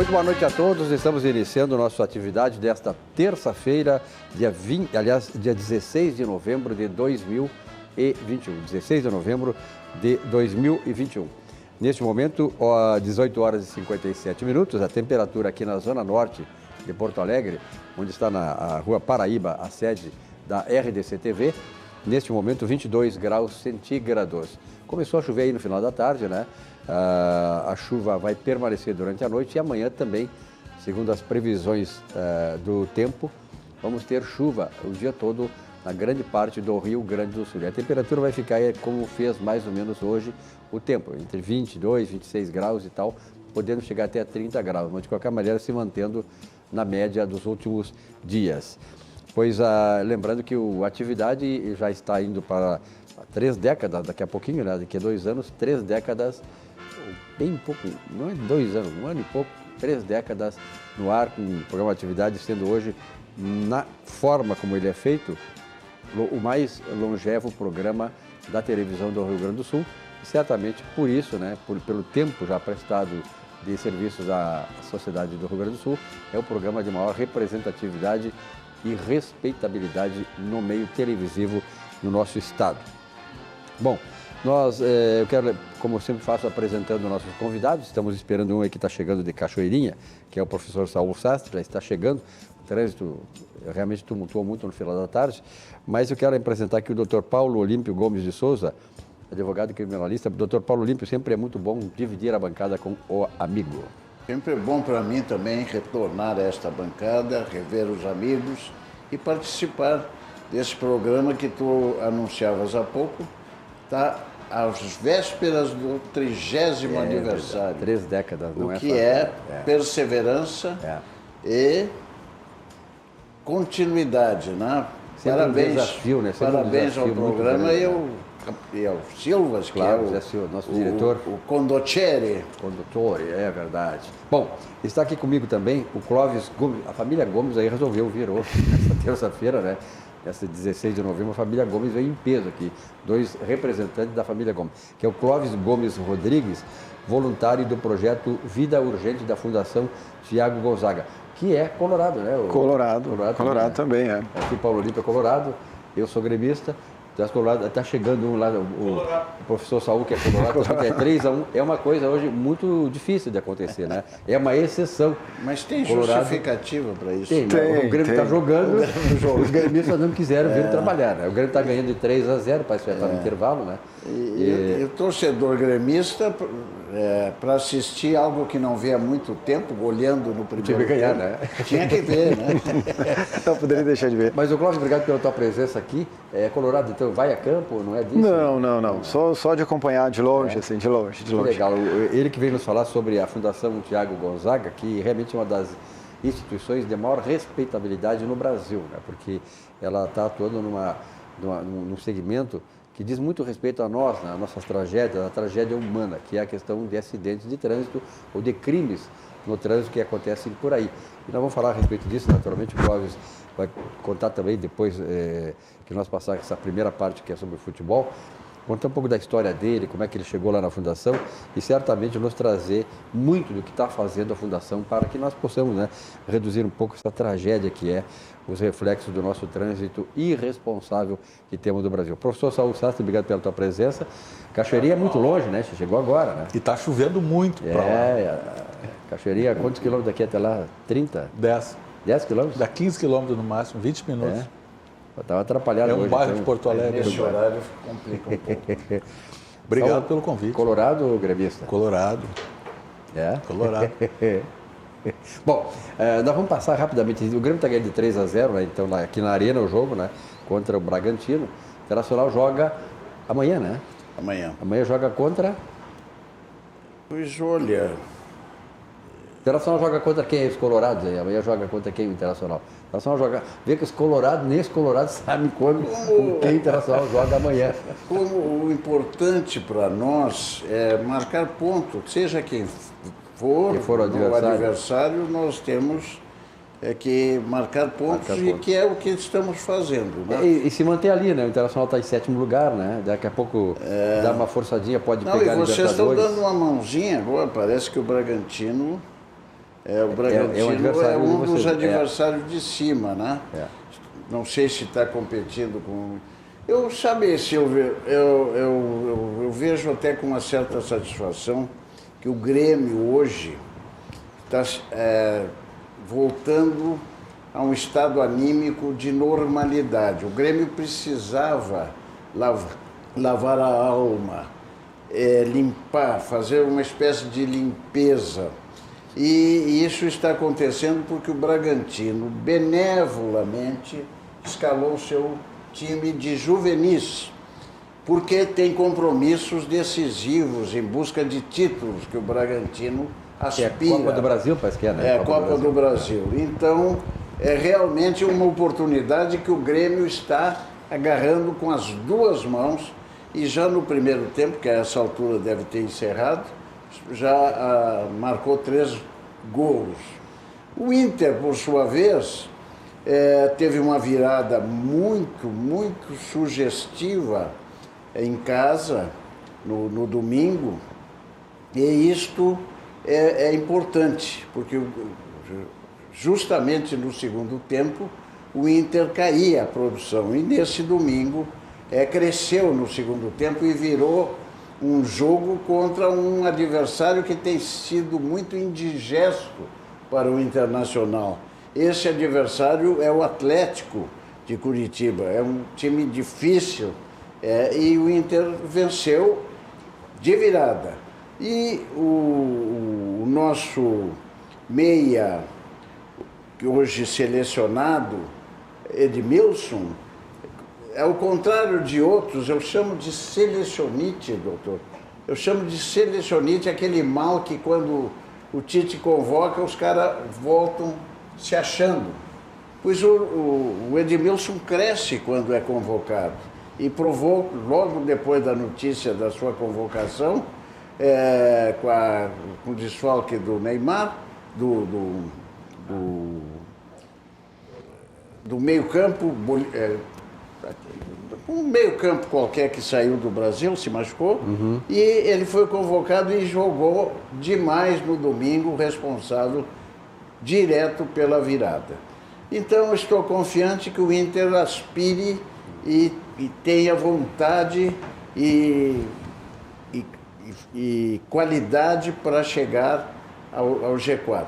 Muito boa noite a todos. Estamos iniciando nossa atividade desta terça-feira, dia 16 de novembro de 2021. 16 de novembro de 2021. Neste momento, 18 horas e 57 minutos, a temperatura aqui na zona norte de Porto Alegre, onde está na Rua Paraíba, a sede da RDC TV, neste momento 22 graus centígrados. Começou a chover aí no final da tarde, né? A chuva vai permanecer durante a noite e amanhã também, segundo as previsões do tempo, vamos ter chuva o dia todo na grande parte do Rio Grande do Sul. E a temperatura vai ficar como fez mais ou menos hoje o tempo, entre 22, 26 graus e tal, podendo chegar até 30 graus, mas de qualquer maneira se mantendo na média dos últimos dias. Pois lembrando que a atividade já está indo para 3 décadas, daqui a pouquinho, né? Daqui a 2 anos, 3 décadas, bem pouco, não é 2 anos, 1 ano e pouco, 3 décadas no ar, com o programa de atividade sendo hoje, na forma como ele é feito, o mais longevo programa da televisão do Rio Grande do Sul, e certamente por isso, né, pelo tempo já prestado de serviços à sociedade do Rio Grande do Sul, é o programa de maior representatividade e respeitabilidade no meio televisivo no nosso estado. Bom, eu quero, como eu sempre faço, apresentando nossos convidados. Estamos esperando um aí que está chegando de Cachoeirinha, que é o professor Saul Sastre, já está chegando. O trânsito realmente tumultuou muito no final da tarde, mas eu quero apresentar aqui o Dr. Paulo Olímpio Gomes de Souza, advogado e criminalista. Dr. Paulo Olímpio, sempre é muito bom dividir a bancada com o amigo. Sempre é bom para mim também retornar a esta bancada, rever os amigos e participar desse programa que tu anunciavas há pouco. Está às vésperas do 30º aniversário. 3 décadas, não é? O que é perseverança e continuidade, né? Sempre Parabéns, um desafio, né? Sempre parabéns ao programa grande, e ao Silvas, claro, que é nosso diretor. O conduttore. Conduttore, é verdade. Bom, está aqui comigo também o Clóvis Gomes. A família Gomes aí virou essa terça-feira, né? Essa 16 de novembro, a família Gomes veio em peso aqui. 2 representantes da família Gomes, que é o Clóvis Gomes Rodrigues, voluntário do projeto Vida Urgente da Fundação Tiago Gonzaga, que é colorado, né? Colorado também, é. Aqui Paulo Olímpio é colorado, eu sou gremista. Está chegando um lá, o professor Saul, que é colorado, que é 3-1. É uma coisa hoje muito difícil de acontecer, né? É uma exceção. Mas tem colorado, justificativa para isso? Tem, o Grêmio está jogando, os gremistas não quiseram vir trabalhar, né? O Grêmio está ganhando de 3-0, parece que vai estar no intervalo, né? E o torcedor gremista, para assistir algo que não vê há muito tempo, olhando no primeiro tinha que ganhar, tempo, né? Tinha que ver, né? Não poderia deixar de ver. Mas, Clóvis, obrigado pela tua presença aqui. É colorado, então vai a campo, não é disso? Não. Só de acompanhar de longe, assim, de longe. Que legal. Ele que veio nos falar sobre a Fundação Tiago Gonzaga, que realmente é uma das instituições de maior respeitabilidade no Brasil, né? Porque ela está atuando num segmento que diz muito respeito a nós, né? A nossas tragédias, a tragédia humana, que é a questão de acidentes de trânsito ou de crimes no trânsito que acontecem por aí. E nós vamos falar a respeito disso, naturalmente, o Clóvis vai contar também depois que nós passarmos essa primeira parte que é sobre o futebol, contar um pouco da história dele, como é que ele chegou lá na Fundação e certamente nos trazer muito do que está fazendo a Fundação para que nós possamos, né, reduzir um pouco essa tragédia que é os reflexos do nosso trânsito irresponsável que temos no Brasil. Professor Saul Sastre, obrigado pela tua presença. Cachoeirinha é muito longe, né? Você chegou agora, né? E está chovendo muito para lá. Cachoeirinha, quantos quilômetros daqui até lá? 30? 10. 10 quilômetros? Dá 15 quilômetros no máximo, 20 minutos. Estava atrapalhado É um hoje, bairro então, de Porto Alegre. Nesse horário complica um pouco. Obrigado pelo convite. Colorado ou gremista? Colorado. É? Colorado. Bom, nós vamos passar rapidamente. O Grêmio está ganhando de 3-0, né? Então aqui na Arena o jogo, né? Contra o Bragantino. O Internacional joga amanhã, né? Amanhã joga contra... Pois olha... O Internacional joga contra quem? Os Colorados aí. Amanhã joga contra quem o Internacional? O Internacional joga... Vê que os Colorados, nem os Colorados sabem com quem o Internacional joga amanhã. Como o importante para nós é marcar ponto, seja quem for o no adversário, nós temos que marcar pontos e que é o que estamos fazendo. Né? E se manter ali, né? O Internacional está em 7º lugar, né? Daqui a pouco dá uma forçadinha, pode pegar a Libertadores. E vocês estão dando uma mãozinha agora, parece que o Bragantino O Bragantino é um dos adversários de cima, né? Não sei se está competindo com... Eu vejo até com uma certa satisfação que o Grêmio hoje está voltando a um estado anímico de normalidade. O Grêmio precisava lavar a alma, limpar, fazer uma espécie de limpeza. E isso está acontecendo porque o Bragantino, benevolamente, escalou seu time de juvenis, porque tem compromissos decisivos em busca de títulos que o Bragantino aspira. É a Copa do Brasil, parece que é, né? É a Copa do Brasil. Então, é realmente uma oportunidade que o Grêmio está agarrando com as duas mãos, e já no primeiro tempo, que a essa altura deve ter encerrado, já marcou 3 gols. O Inter, por sua vez, teve uma virada muito sugestiva em casa, no domingo, e isto é importante, porque justamente no segundo tempo o Inter caía a produção, e nesse domingo cresceu no segundo tempo e virou um jogo contra um adversário que tem sido muito indigesto para o Internacional. Esse adversário é o Atlético de Curitiba, é um time difícil, e o Inter venceu de virada. E o nosso meia, que hoje selecionado, Edmilson, ao contrário de outros, eu chamo de selecionite, doutor. Eu chamo de selecionite aquele mal que quando o Tite convoca, os caras voltam se achando. Pois o Edmilson cresce quando é convocado e provou, logo depois da notícia da sua convocação, com o desfalque do Neymar, do meio-campo, um meio-campo qualquer que saiu do Brasil, se machucou, e ele foi convocado e jogou demais no domingo, responsável direto pela virada. Então, estou confiante que o Inter aspire e tenha vontade e qualidade para chegar ao G4.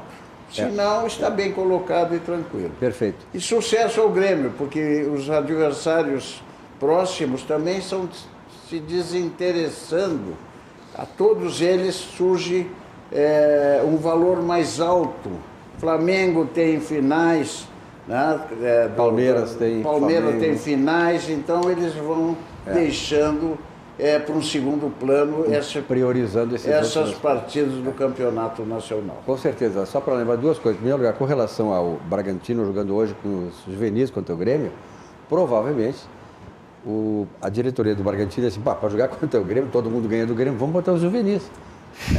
Senão, está bem colocado e tranquilo. Perfeito. E sucesso ao Grêmio, porque os adversários próximos também estão se desinteressando. A todos eles surge um valor mais alto. Flamengo tem finais, né? Palmeiras tem finais, então eles vão deixando para um segundo plano priorizando essas partidas do campeonato nacional. Com certeza. Só para lembrar duas coisas. Em primeiro lugar, com relação ao Bragantino jogando hoje com os juvenis contra o Grêmio, provavelmente a diretoria do Bragantino disse, para jogar contra o Grêmio, todo mundo ganha do Grêmio, vamos botar os juvenis.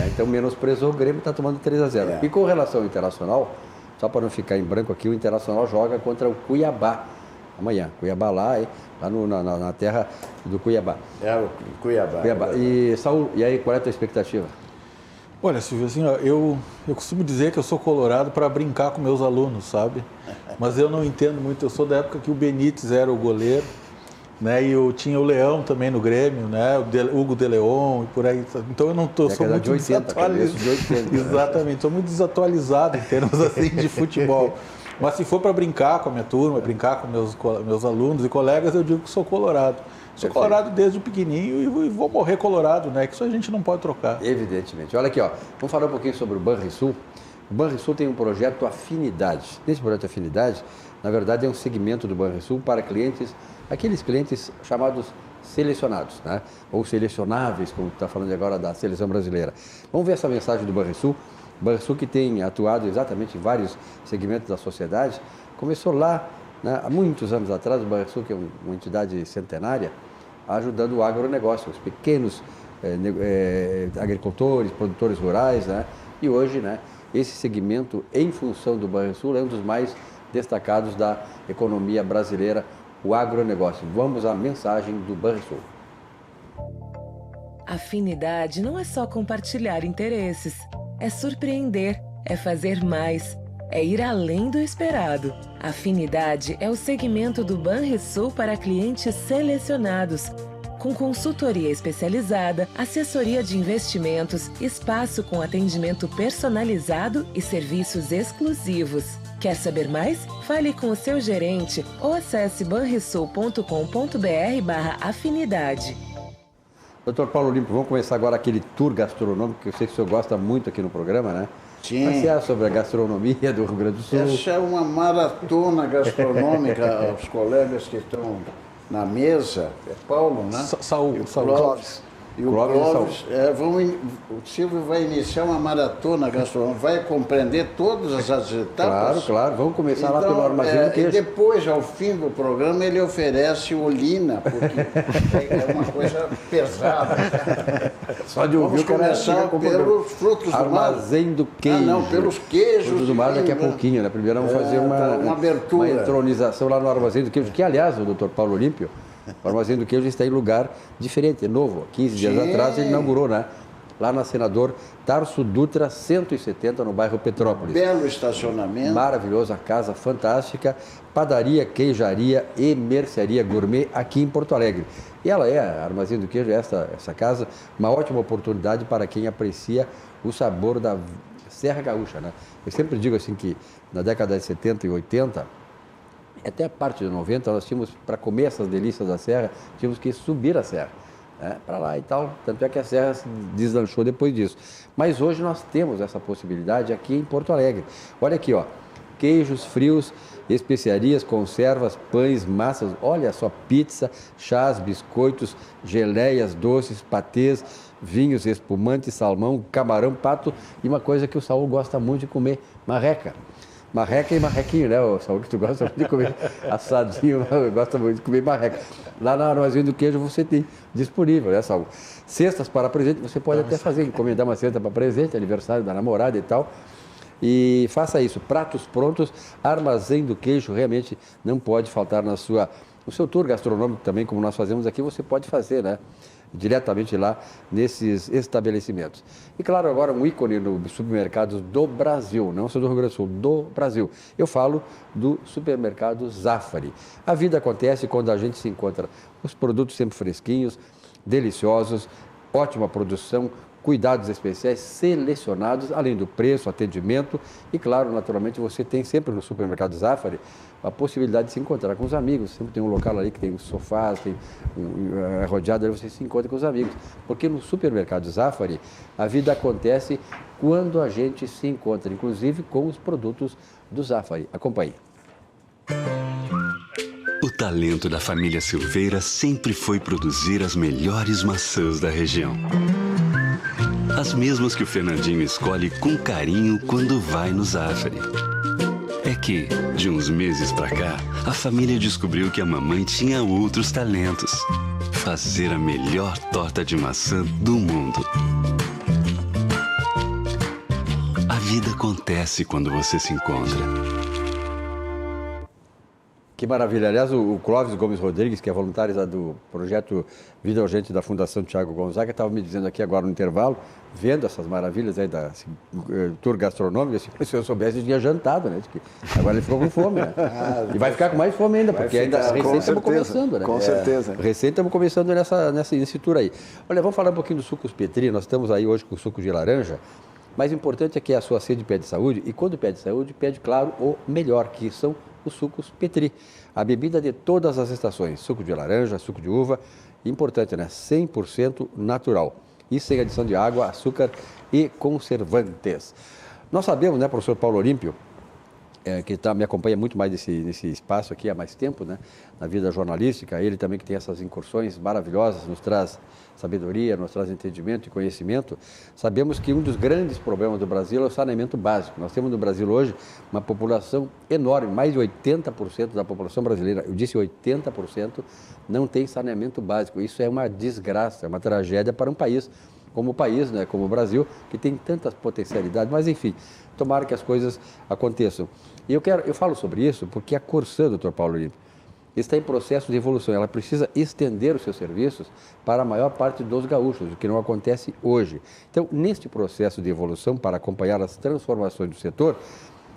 Então menosprezou o Grêmio, está tomando 3-0. E com relação ao Internacional, só para não ficar em branco aqui, o Internacional joga contra o Cuiabá amanhã. Cuiabá lá na terra do Cuiabá. O Cuiabá. E, Saul, e aí, qual é a tua expectativa? Olha, Silvio, assim, eu costumo dizer que eu sou colorado para brincar com meus alunos, sabe? Mas eu não entendo muito. Eu sou da época que o Benítez era o goleiro, né? E eu tinha o Leão também no Grêmio, né? O Hugo de Leon e por aí. Então eu não sou muito desatualizado. Exatamente, sou muito desatualizado em termos assim de futebol. Mas se for para brincar com a minha turma, brincar com meus alunos e colegas, eu digo que sou colorado. Sou colorado desde pequenininho e vou morrer colorado, né? Que isso a gente não pode trocar. Evidentemente. Olha aqui, vamos falar um pouquinho sobre o Banrisul. O Banrisul tem um projeto Afinidade. Esse projeto Afinidade, na verdade, é um segmento do Banrisul para aqueles clientes chamados selecionados, né? Ou selecionáveis, como está falando agora da seleção brasileira. Vamos ver essa mensagem do Banrisul. O Banrisul, que tem atuado exatamente em vários segmentos da sociedade, começou lá, né, há muitos anos atrás. O Banrisul, que é uma entidade centenária, ajudando o agronegócio, os pequenos agricultores, produtores rurais, né? E hoje, né, esse segmento, em função do Banrisul, é um dos mais destacados da economia brasileira, o agronegócio. Vamos à mensagem do Banrisul. Afinidade não é só compartilhar interesses, é surpreender, é fazer mais, é ir além do esperado. Afinidade é o segmento do Banrisul para clientes selecionados, com consultoria especializada, assessoria de investimentos, espaço com atendimento personalizado e serviços exclusivos. Quer saber mais? Fale com o seu gerente ou acesse banrisul.com.br/afinidade. Doutor Paulo Olímpio, vamos começar agora aquele tour gastronômico que eu sei que o senhor gosta muito aqui no programa, né? Sim. Passear sobre a gastronomia do Rio Grande do Sul. Essa é uma maratona gastronômica aos colegas que estão na mesa. É Paulo, né? Saúl. Clóvis. E o Clóvis, o Silvio vai iniciar uma maratona gastronômica, vai compreender todas as etapas. Claro, vamos começar lá pelo armazém do queijo. E depois, ao fim do programa, ele oferece olina, porque é uma coisa pesada. Só de ouvir Vamos começar pelos frutos do mar. Armazém do queijo. Não, pelos queijos. Frutos do mar daqui a pouquinho, né? Primeiro vamos fazer uma abertura. Uma entronização lá no armazém do queijo, que aliás, o doutor Paulo Olímpio, o armazém do queijo está em lugar diferente, é novo. 15 dias atrás ele inaugurou, né? Lá na Senador Tarso Dutra 170, no bairro Petrópolis. Belo estacionamento. Maravilhosa casa, fantástica, padaria, queijaria e mercearia gourmet aqui em Porto Alegre. E ela é, a Armazém do Queijo, essa casa, uma ótima oportunidade para quem aprecia o sabor da Serra Gaúcha, né? Eu sempre digo assim que na década de 70 e 80, até a parte de 90, nós tínhamos, para comer essas delícias da serra, tínhamos que subir a serra, né, para lá e tal. Tanto é que a serra se deslanchou depois disso. Mas hoje nós temos essa possibilidade aqui em Porto Alegre. Olha aqui, ó, queijos frios, especiarias, conservas, pães, massas, olha só, pizza, chás, biscoitos, geleias, doces, patês, vinhos, espumantes, salmão, camarão, pato e uma coisa que o Saúl gosta muito de comer, marreca. Marreca e marrequinho, né, Saúl, que tu gosta muito de comer assadinho, gosta muito de comer marreca. Lá na Armazém do Queijo você tem disponível, né, Saúl? Cestas para presente, você pode até fazer, encomendar uma cesta para presente, aniversário da namorada e tal. E faça isso, pratos prontos, Armazém do Queijo realmente não pode faltar no seu tour gastronômico também, como nós fazemos aqui, você pode fazer, né? Diretamente lá nesses estabelecimentos. E claro, agora um ícone no supermercados do Brasil, não só do Rio Grande do Sul, do Brasil. Eu falo do supermercado Zafari. A vida acontece quando a gente se encontra os produtos sempre fresquinhos, deliciosos, ótima produção, cuidados especiais selecionados, além do preço, atendimento e, claro, naturalmente, você tem sempre no supermercado Zafari a possibilidade de se encontrar com os amigos. Sempre tem um local ali que tem sofás, tem rodeado, aí você se encontra com os amigos. Porque no supermercado Zafari, a vida acontece quando a gente se encontra, inclusive com os produtos do Zafari. Acompanhe. O talento da família Silveira sempre foi produzir as melhores maçãs da região. As mesmas que o Fernandinho escolhe com carinho quando vai no Zafari. É que, de uns meses pra cá, a família descobriu que a mamãe tinha outros talentos. Fazer a melhor torta de maçã do mundo. A vida acontece quando você se encontra. Que maravilha. Aliás, o Clóvis Gomes Rodrigues, que é voluntário do projeto Vida Urgente da Fundação Thiago Gonzaga, estava me dizendo aqui agora no intervalo, vendo essas maravilhas aí da tour gastronômica, assim, se eu soubesse, eu tinha jantado, né? Agora ele ficou com fome, né? E vai ficar com mais fome ainda, porque ainda recém estamos começando, né? Com certeza. Recém estamos começando nesse tour aí. Olha, vamos falar um pouquinho dos sucos Petri. Nós estamos aí hoje com suco de laranja. Mas o importante é que a sua sede pede saúde, e quando pede saúde, pede, claro, o melhor, que são os sucos Petri. A bebida de todas as estações, suco de laranja, suco de uva, importante, né? 100% natural e sem adição de água, açúcar e conservantes. Nós sabemos, né, professor Paulo Olímpio, que me acompanha muito mais nesse espaço aqui há mais tempo, né, na vida jornalística, ele também que tem essas incursões maravilhosas, nos traz sabedoria, nos traz entendimento e conhecimento. Sabemos que um dos grandes problemas do Brasil é o saneamento básico. Nós temos no Brasil hoje uma população enorme, mais de 80% da população brasileira, eu disse 80%, não tem saneamento básico. Isso é uma desgraça, é uma tragédia para um país como o país, né, como o Brasil, que tem tantas potencialidades, mas enfim, tomara que as coisas aconteçam. E eu falo sobre isso porque a Corsã, doutor Paulo Olímpio, está em processo de evolução. Ela precisa estender os seus serviços para a maior parte dos gaúchos, o que não acontece hoje. Então, neste processo de evolução, para acompanhar as transformações do setor,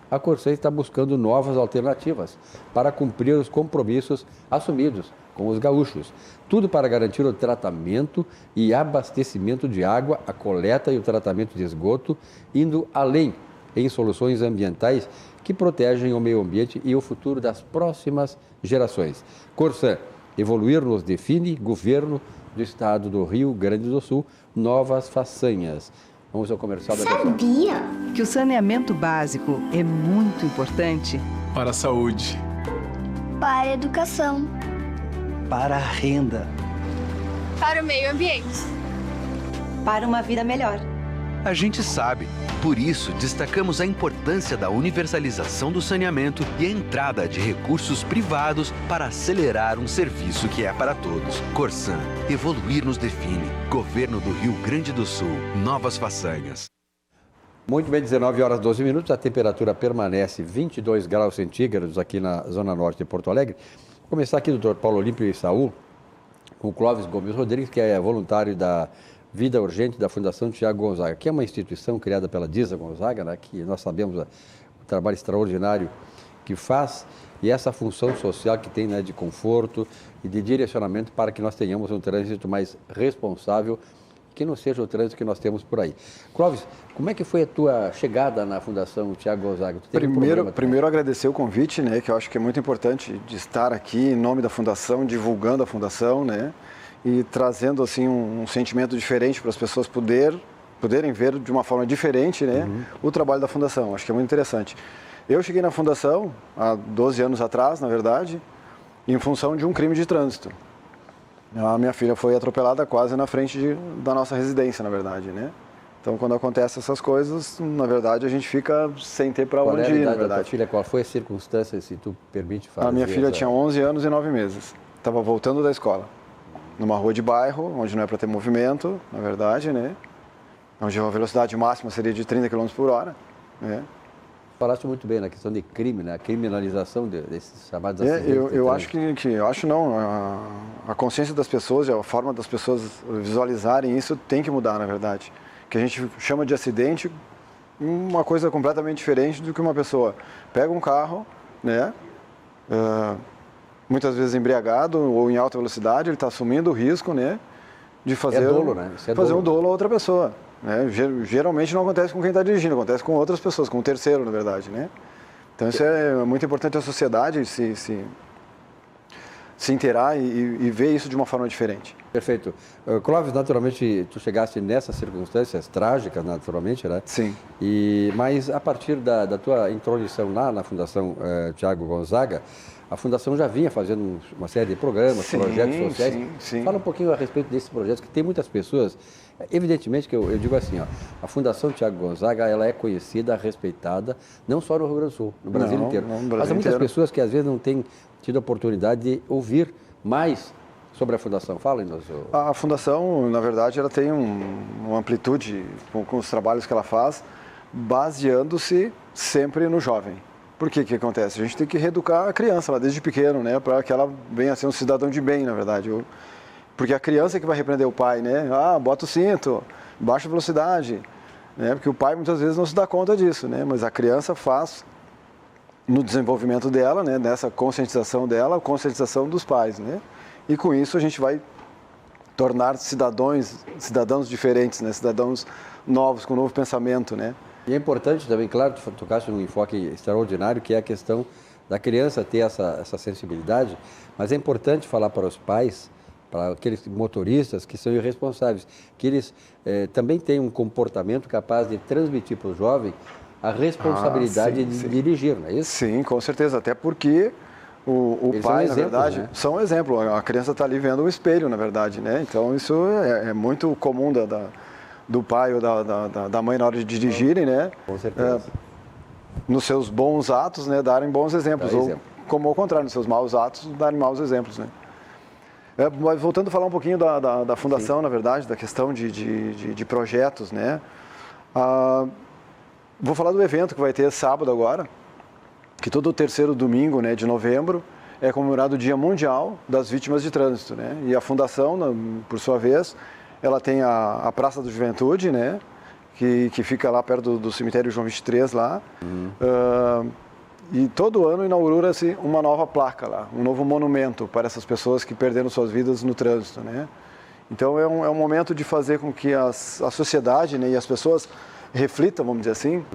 a Corsã está buscando novas alternativas para cumprir os compromissos assumidos com os gaúchos. Tudo para garantir o tratamento e abastecimento de água, a coleta e o tratamento de esgoto, indo além em soluções ambientais que protegem o meio ambiente e o futuro das próximas gerações. Corsã, evoluir nos define, governo do estado do Rio Grande do Sul, novas façanhas. Vamos ao comercial da Sabia que o saneamento básico é muito importante para a saúde, para a educação, para a renda, para o meio ambiente, para uma vida melhor. A gente sabe. Por isso, destacamos a importância da universalização do saneamento e a entrada de recursos privados para acelerar um serviço que é para todos. Corsã, evoluir nos define. Governo do Rio Grande do Sul, novas façanhas. Muito bem, 19 horas 12 minutos, a temperatura permanece 22 graus centígrados aqui na zona norte de Porto Alegre. Vou começar aqui, doutor Paulo Olímpio e Saúl, com o Clóvis Gomes Rodrigues, que é voluntário da Vida Urgente da Fundação Tiago Gonzaga, que é uma instituição criada pela Disa Gonzaga, né, que nós sabemos o trabalho extraordinário que faz e essa função social que tem, né, de conforto e de direcionamento para que nós tenhamos um trânsito mais responsável, que não seja o trânsito que nós temos por aí. Clóvis, como é que foi a tua chegada na Fundação Tiago Gonzaga? Primeiro agradecer o convite, né, que eu acho que é muito importante de estar aqui em nome da Fundação, divulgando a Fundação, né, e trazendo assim um sentimento diferente para as pessoas poderem ver de uma forma diferente, né, o trabalho da Fundação. Acho que é muito interessante. Eu cheguei na Fundação há 12 anos atrás, na verdade, em função de um crime de trânsito. A minha filha foi atropelada quase na frente da nossa residência, na verdade, né? Então, quando acontecem essas coisas, na verdade, a gente fica sem ter para onde ir, na verdade. Da tua filha, qual foi a circunstância, se tu permite falar? A minha filha tinha 11 anos e 9 meses. Estava voltando da escola, numa rua de bairro, onde não é para ter movimento, na verdade, né? Onde a velocidade máxima seria de 30 km por hora, né? Falaste muito bem na questão de crime, né? A criminalização desses chamados acidentes. Eu acho a consciência das pessoas, a forma das pessoas visualizarem isso tem que mudar, na verdade. Que a gente chama de acidente uma coisa completamente diferente do que uma pessoa pega um carro, né? Muitas vezes embriagado ou em alta velocidade, ele está assumindo o risco, né, de fazer, dolo, né? fazer um dolo a outra pessoa. Né? Geralmente não acontece com quem está dirigindo, acontece com outras pessoas, com um terceiro, na verdade. Né? Então isso é muito importante a sociedade se inteirar e ver isso de uma forma diferente. Perfeito. Clóvis, naturalmente, tu chegaste nessas circunstâncias trágicas, naturalmente, né? Sim. Mas a partir da tua intromissão lá na Fundação Tiago Gonzaga, a Fundação já vinha fazendo uma série de programas, projetos sociais. Sim. Fala um pouquinho a respeito desses projetos, que tem muitas pessoas. Evidentemente que eu digo assim, ó, a Fundação Tiago Gonzaga, ela é conhecida, respeitada, não só no Rio Grande do Sul, no Brasil inteiro. Mas há muitas pessoas que às vezes não têm tido a oportunidade de ouvir mais sobre a Fundação. Fala-nos. A Fundação, na verdade, ela tem uma amplitude com os trabalhos que ela faz, baseando-se sempre no jovem. Por que acontece? A gente tem que reeducar a criança lá desde pequeno, né, para que ela venha a ser um cidadão de bem, na verdade. Porque a criança é que vai repreender o pai, né? Bota o cinto, baixa a velocidade, né? Porque o pai muitas vezes não se dá conta disso, né? Mas a criança faz no desenvolvimento dela, né, nessa conscientização dela, a conscientização dos pais, né? E com isso a gente vai tornar cidadãos diferentes, né? Cidadãos novos, com um novo pensamento, né? E é importante também, claro, tu tocaste num enfoque extraordinário, que é a questão da criança ter essa sensibilidade, mas é importante falar para os pais, para aqueles motoristas que são irresponsáveis, que eles também têm um comportamento capaz de transmitir para o jovem a responsabilidade de dirigir, não é isso? Sim, com certeza, até porque o pai, na verdade, né? São um exemplo. A criança está ali vendo um espelho, na verdade, né? Então isso é muito comum do pai ou da mãe na hora de dirigirem, né? Com certeza. Nos seus bons atos, né, darem bons exemplos, ou como ao contrário, nos seus maus atos, darem maus exemplos, né? Mas voltando a falar um pouquinho da Fundação, sim, na verdade, da questão de projetos, né? Vou falar do evento que vai ter sábado agora, que todo o terceiro domingo, né, de novembro, é comemorado o Dia Mundial das Vítimas de Trânsito, né? E a Fundação, por sua vez, ela tem a Praça da Juventude, né? Que fica lá perto do cemitério João 23 lá. E todo ano inaugura-se uma nova placa lá, um novo monumento para essas pessoas que perderam suas vidas no trânsito, né? Então é um momento de fazer com que a sociedade, né, e as pessoas reflitam, vamos dizer assim,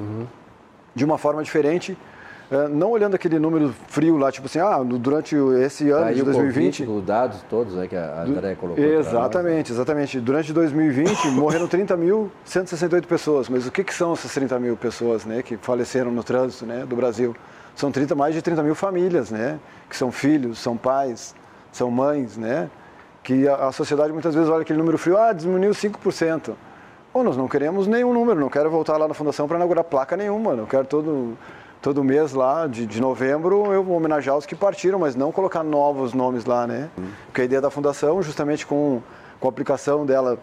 de uma forma diferente, não olhando aquele número frio lá, tipo assim, durante esse ano de 2020... Os dados todos, né, que a André colocou. Exatamente. Durante 2020 morreram 30.168 pessoas, mas o que são essas 30 mil pessoas, né, que faleceram no trânsito, né, do Brasil? São mais de 30 mil famílias, né, que são filhos, são pais, são mães, né, que a sociedade muitas vezes olha aquele número frio, diminuiu 5%. Nós não queremos nenhum número, não quero voltar lá na Fundação para inaugurar placa nenhuma, não quero todo mês lá, de novembro, eu vou homenagear os que partiram, mas não colocar novos nomes lá, né? Porque a ideia da Fundação, justamente com a aplicação dela,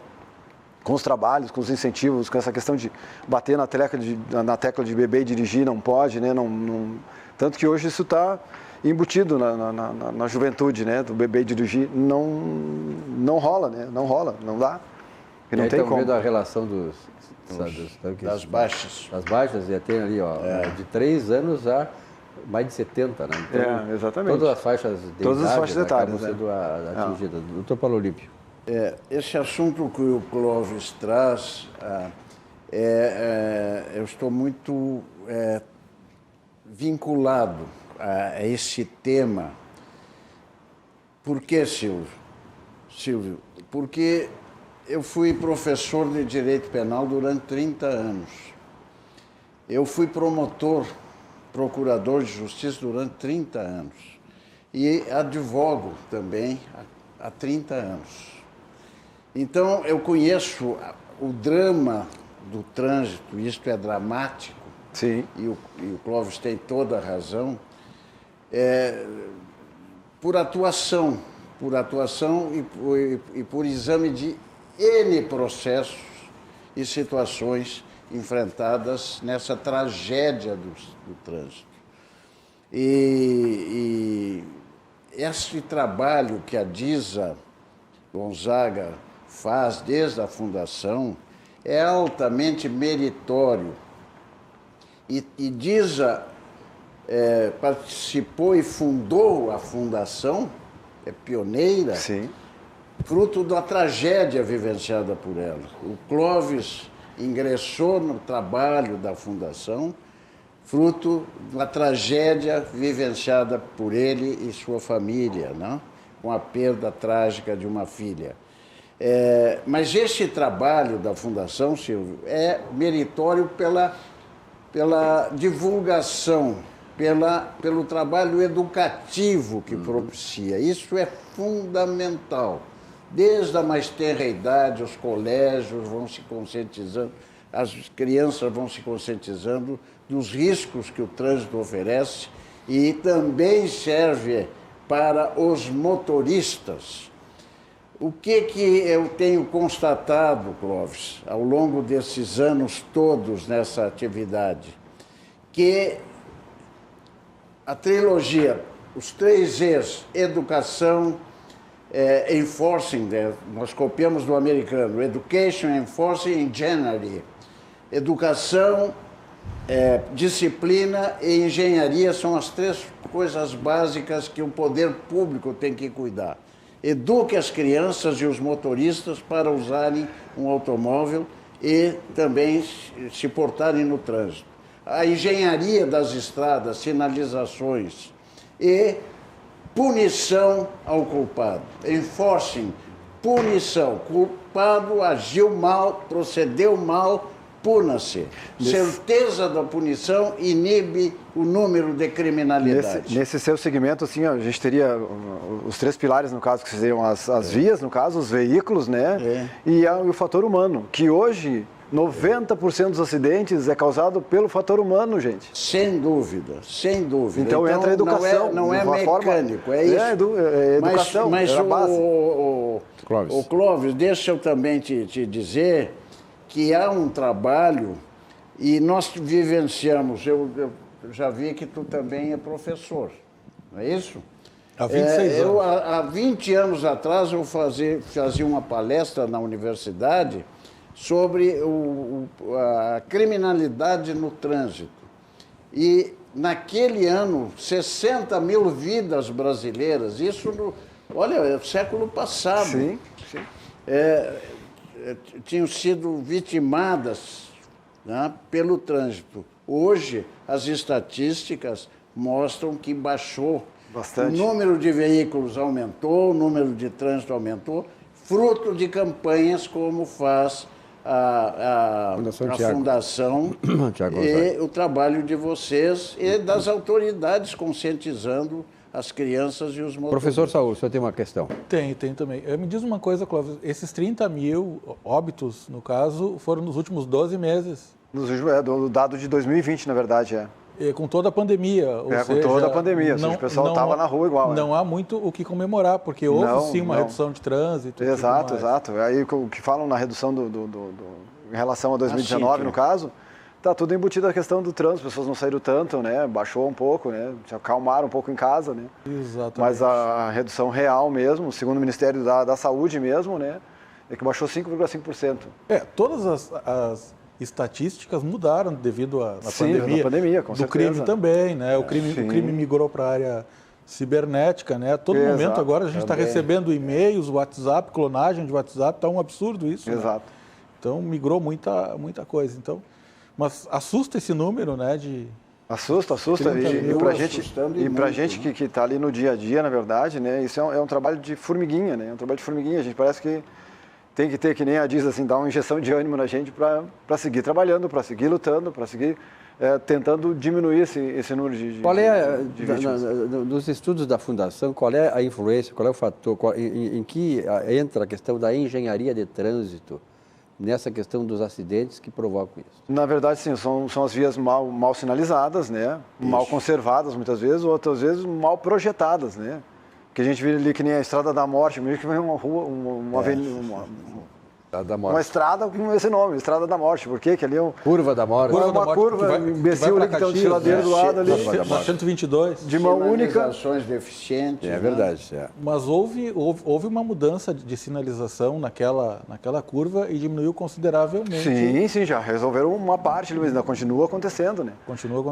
com os trabalhos, com os incentivos, com essa questão de bater na tecla de beber e dirigir, não pode, né? Tanto que hoje isso está embutido na juventude, né? Do beber e dirigir, não rola, né? Não dá. E não tem como. Vendo a relação das baixas. Das baixas, e tem ali, de 3 anos a mais de 70, né? Então, exatamente. Todas as faixas de todas as faixas etárias acabam sendo atingidas. Doutor Paulo Olímpio. Esse assunto que o Clóvis traz, eu estou muito vinculado a esse tema. Por que, Silvio? Porque eu fui professor de Direito Penal durante 30 anos. Eu fui procurador de Justiça durante 30 anos. E advogo também há 30 anos. Então, eu conheço o drama do trânsito, isto é dramático. Sim. E o Clóvis tem toda a razão. Por atuação e por exame de N processos e situações enfrentadas nessa tragédia do trânsito. E esse trabalho que a Disa Gonzaga faz desde a fundação é altamente meritório. E Disa participou e fundou a fundação, é pioneira. Sim. Fruto da tragédia vivenciada por ela. O Clóvis ingressou no trabalho da Fundação, fruto da tragédia vivenciada por ele e sua família, né? Com a perda trágica de uma filha. Mas esse trabalho da Fundação, Silvio, é meritório pela divulgação, pelo trabalho educativo que propicia. Isso é fundamental. Desde a mais tenra idade, os colégios vão se conscientizando, as crianças vão se conscientizando dos riscos que o trânsito oferece e também serve para os motoristas. O que eu tenho constatado, Clóvis, ao longo desses anos todos nessa atividade? Que a trilogia, os 3 E's, educação, enforcing, nós copiamos do americano, education, enforcing, engineering. Educação, disciplina e engenharia são as 3 coisas básicas que o poder público tem que cuidar. Eduque as crianças e os motoristas para usarem um automóvel e também se portarem no trânsito. A engenharia das estradas, sinalizações e punição ao culpado. Enforcing, punição. Culpado agiu mal, procedeu mal, puna-se. Certeza da punição inibe o número de criminalidade. Nesse seu segmento, assim, a gente teria os 3 pilares, no caso, que seriam as vias, no caso, os veículos, né? E o fator humano, que hoje 90% dos acidentes é causado pelo fator humano, gente. Sem dúvida, sem dúvida. Então entra a educação. Não é mecânico, é isso. É educação, mas a base. O Clóvis, deixa eu também te dizer que há um trabalho e nós vivenciamos, eu já vi que tu também é professor, não é isso? Há 26 anos. Há 20 anos atrás, eu fazia uma palestra na universidade sobre a criminalidade no trânsito. E, naquele ano, 60 mil vidas brasileiras, isso, olha, século passado. Sim, sim. Tinham sido vitimadas, né, pelo trânsito. Hoje, as estatísticas mostram que baixou. Bastante. O número de veículos aumentou, o número de trânsito aumentou, fruto de campanhas como faz a Fundação e o trabalho de vocês e das autoridades conscientizando as crianças e os motoristas. Professor Saul, o senhor tem uma questão? Tem também. Me diz uma coisa, Clóvis, esses 30 mil óbitos, no caso, foram nos últimos 12 meses. Do dado de 2020, na verdade, Com toda a pandemia. Com toda a pandemia, o pessoal estava na rua igual. Não há muito o que comemorar, porque houve sim uma redução de trânsito. Exato. Aí o que falam na redução em relação a 2019, no caso, está tudo embutido a questão do trânsito, as pessoas não saíram tanto, né? Baixou um pouco, né? Se acalmaram um pouco em casa, né? Exatamente. Mas a redução real mesmo, segundo o Ministério da Saúde mesmo, né? É que baixou 5,5%. Todas as estatísticas mudaram devido à pandemia. Com do certeza. Crime também, né? O crime migrou para a área cibernética, né? A todo momento agora a gente está recebendo e-mails, WhatsApp, clonagem de WhatsApp, está um absurdo isso. Exato. Né? Então migrou muita coisa. Então, mas assusta esse número, né? Assusta. E para gente que está ali no dia a dia, na verdade, né? Isso é um trabalho de formiguinha, né? É um trabalho de formiguinha. A gente parece que tem que ter, que nem a diz assim, dar uma injeção de ânimo na gente para seguir trabalhando, para seguir lutando, para seguir tentando diminuir esse número de vítimas. Nos estudos da Fundação, qual é a influência, qual é o fator, em que entra a questão da engenharia de trânsito nessa questão dos acidentes que provocam isso? Na verdade, sim, são as vias mal sinalizadas, né? Mal conservadas muitas vezes, ou outras vezes mal projetadas, né? Que a gente vê ali que nem a Estrada da Morte, mesmo que vem uma rua, uma avenida, uma estrada com esse nome, Estrada da Morte. Por quê? Que ali é Curva da Morte. Uma curva imbecil ali que tem um desfiladeiro do lado ali. Na 122. De mão única. Sinalizações deficientes. É verdade. Mas houve uma mudança de sinalização naquela curva e diminuiu consideravelmente. Sim, já resolveram uma parte, mas ainda continua acontecendo, né?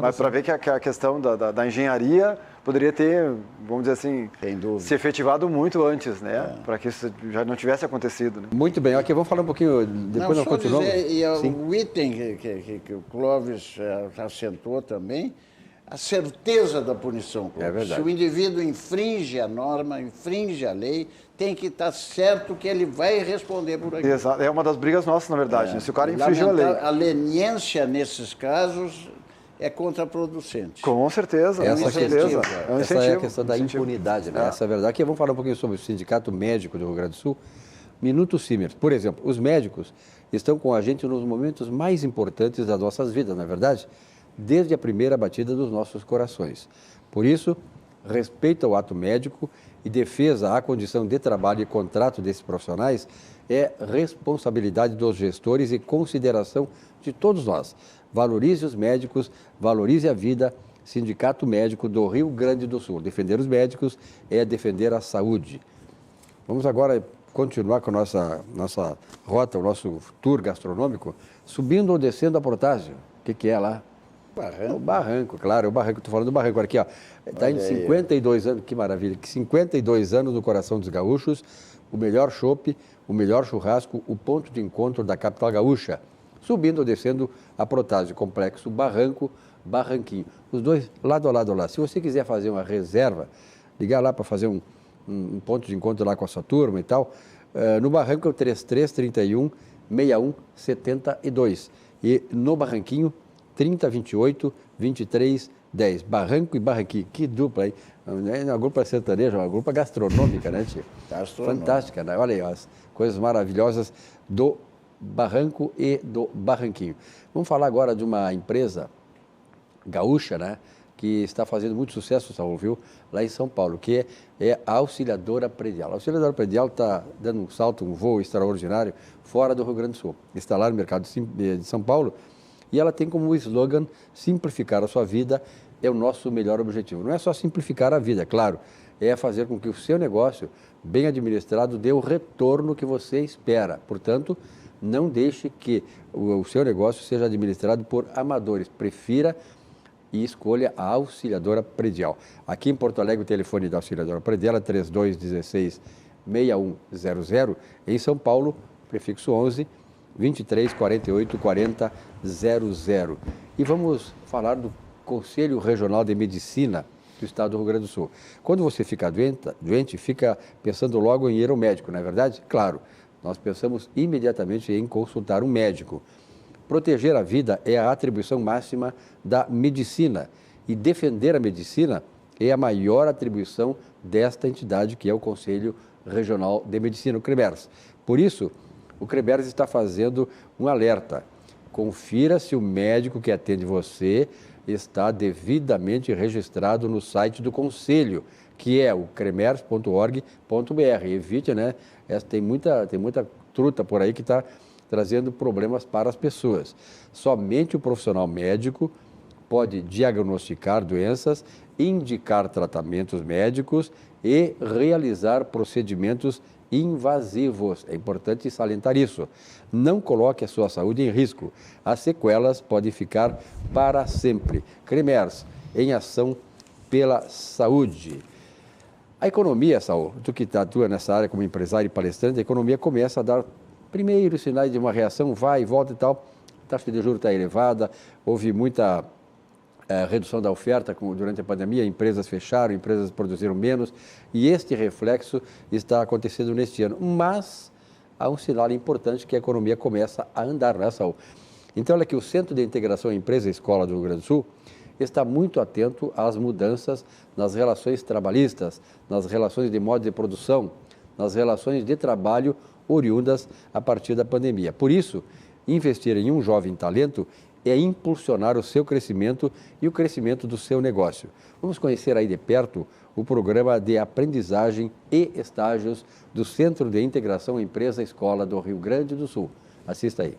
Mas para ver que a questão da engenharia poderia ter, vamos dizer assim, se efetivado muito antes, né? Para que isso já não tivesse acontecido. Né? Muito bem, ok, vamos falar um pouquinho, depois nós continuamos. O item que o Clóvis acentuou também, a certeza da punição, Clóvis. É verdade. Se o indivíduo infringe a norma, infringe a lei, tem que estar certo que ele vai responder por aquilo. Exato, é uma das brigas nossas, na verdade, né? Se o cara infringiu a lei. A leniência nesses casos é contraproducente. Com certeza, essa é a questão da incentivo. impunidade, né? Essa é a verdade. Aqui vamos falar um pouquinho sobre o Sindicato Médico do Rio Grande do Sul. Minuto Simers. Por exemplo, os médicos estão com a gente nos momentos mais importantes das nossas vidas, não é verdade? Desde a primeira batida dos nossos corações. Por isso, respeito ao ato médico e defesa à condição de trabalho e contrato desses profissionais é responsabilidade dos gestores e consideração de todos nós. Valorize os médicos, valorize a vida. Sindicato Médico do Rio Grande do Sul. Defender os médicos é defender a saúde. Vamos agora continuar com a nossa rota, o nosso tour gastronômico, subindo ou descendo a Protásio. O que é lá? Barranco. O Barranco, claro, o Barranco. Estou falando do Barranco aqui, ó. Está em 52 anos, que maravilha. 52 anos no coração dos gaúchos, o melhor chopp, o melhor churrasco, o ponto de encontro da capital gaúcha. Subindo ou descendo a Protásio, complexo Barranco, Barranquinho. Os dois lado a lado lá. Se você quiser fazer uma reserva, ligar lá para fazer um ponto de encontro lá com a sua turma e tal, no Barranco é o 3331 6172. E no Barranquinho, 3028 2310. Barranco e Barranquinho. Que dupla, hein? Não é uma dupla sertaneja, é uma dupla gastronômica, né, tio? Fantástica, né? Olha aí, as coisas maravilhosas do Barranco e do Barranquinho. Vamos falar agora de uma empresa gaúcha, né, que está fazendo muito sucesso, Saúl, viu, lá em São Paulo, que é a Auxiliadora Predial. A Auxiliadora Predial está dando um salto, um voo extraordinário fora do Rio Grande do Sul. Está lá no mercado de São Paulo e ela tem como slogan simplificar a sua vida é o nosso melhor objetivo. Não é só simplificar a vida, claro, é fazer com que o seu negócio, bem administrado, dê o retorno que você espera. Portanto, não deixe que o seu negócio seja administrado por amadores. Prefira e escolha a Auxiliadora Predial. Aqui em Porto Alegre, o telefone da Auxiliadora Predial é 3216-6100. Em São Paulo, prefixo 11 23 48 40 00. E vamos falar do Conselho Regional de Medicina do Estado do Rio Grande do Sul. Quando você fica doente, fica pensando logo em ir ao médico, não é verdade? Claro, nós pensamos imediatamente em consultar um médico. Proteger a vida é a atribuição máxima da medicina e defender a medicina é a maior atribuição desta entidade, que é o Conselho Regional de Medicina, o CREMERS. Por isso, o CREMERS está fazendo um alerta. Confira se o médico que atende você está devidamente registrado no site do Conselho, que é o cremers.org.br. Evite, né? Tem muita truta por aí que está trazendo problemas para as pessoas. Somente o profissional médico pode diagnosticar doenças, indicar tratamentos médicos e realizar procedimentos invasivos. É importante salientar isso. Não coloque a sua saúde em risco. As sequelas podem ficar para sempre. CREMERS, em ação pela saúde. A economia, Saul, tu que atua nessa área como empresário e palestrante, a economia começa a dar primeiros sinais de uma reação, vai e volta e tal. A taxa de juros está elevada, houve muita redução da oferta durante a pandemia, empresas fecharam, empresas produziram menos, e este reflexo está acontecendo neste ano. Mas há um sinal importante que a economia começa a andar, não é, Saul? Então, olha que o Centro de Integração Empresa-Escola do Rio Grande do Sul está muito atento às mudanças nas relações trabalhistas, nas relações de modo de produção, nas relações de trabalho oriundas a partir da pandemia. Por isso, investir em um jovem talento é impulsionar o seu crescimento e o crescimento do seu negócio. Vamos conhecer aí de perto o programa de aprendizagem e estágios do Centro de Integração Empresa-Escola do Rio Grande do Sul. Assista aí.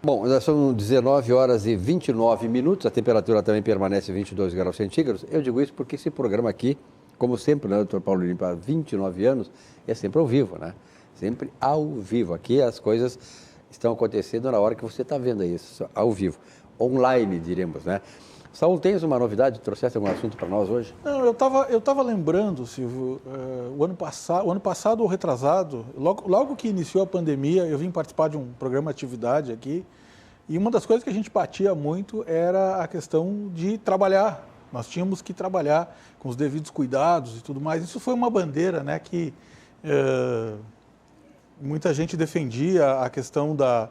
Bom, são 19 horas e 29 minutos, a temperatura também permanece 22 graus centígrados. Eu digo isso porque esse programa aqui, como sempre, né, doutor Paulo Limpa, há 29 anos, é sempre ao vivo, né? Sempre ao vivo. Aqui as coisas estão acontecendo na hora que você está vendo isso, ao vivo. Online, diremos, né? Saul, tens uma novidade? Trouxeste algum assunto para nós hoje? Não, eu tava lembrando, Silvio, o ano passado ou retrasado, logo que iniciou a pandemia, eu vim participar de um programa de atividade aqui, e uma das coisas que a gente batia muito era a questão de trabalhar. Nós tínhamos que trabalhar com os devidos cuidados e tudo mais. Isso foi uma bandeira, né, que muita gente defendia a questão da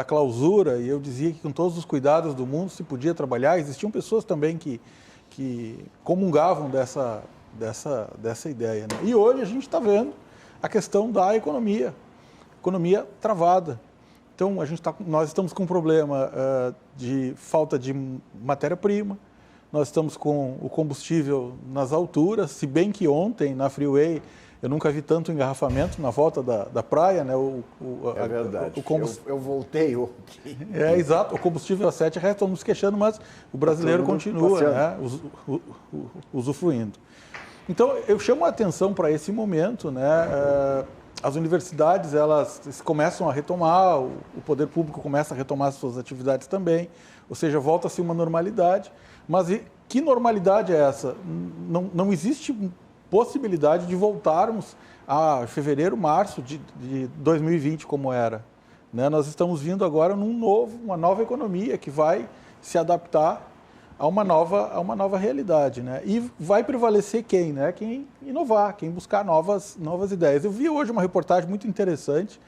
clausura, e eu dizia que com todos os cuidados do mundo se podia trabalhar. Existiam pessoas também que comungavam dessa ideia, né? E hoje a gente está vendo a questão da economia travada. Então, nós estamos com um problema de falta de matéria-prima, nós estamos com o combustível nas alturas, se bem que ontem na Freeway eu nunca vi tanto engarrafamento na volta da praia, né? É verdade, eu voltei ontem. É, exato, o combustível a R$7, estão nos queixando, mas o brasileiro continua, né, usufruindo. Então, eu chamo a atenção para esse momento, né? As universidades, elas começam a retomar, o poder público começa a retomar as suas atividades também, ou seja, volta-se uma normalidade. Mas que normalidade é essa? Não existe possibilidade de voltarmos a fevereiro, março de 2020 como era, né? Nós estamos vindo agora uma nova economia que vai se adaptar a uma nova realidade, né? E vai prevalecer quem, né? Quem inovar, quem buscar novas ideias. Eu vi hoje uma reportagem muito interessante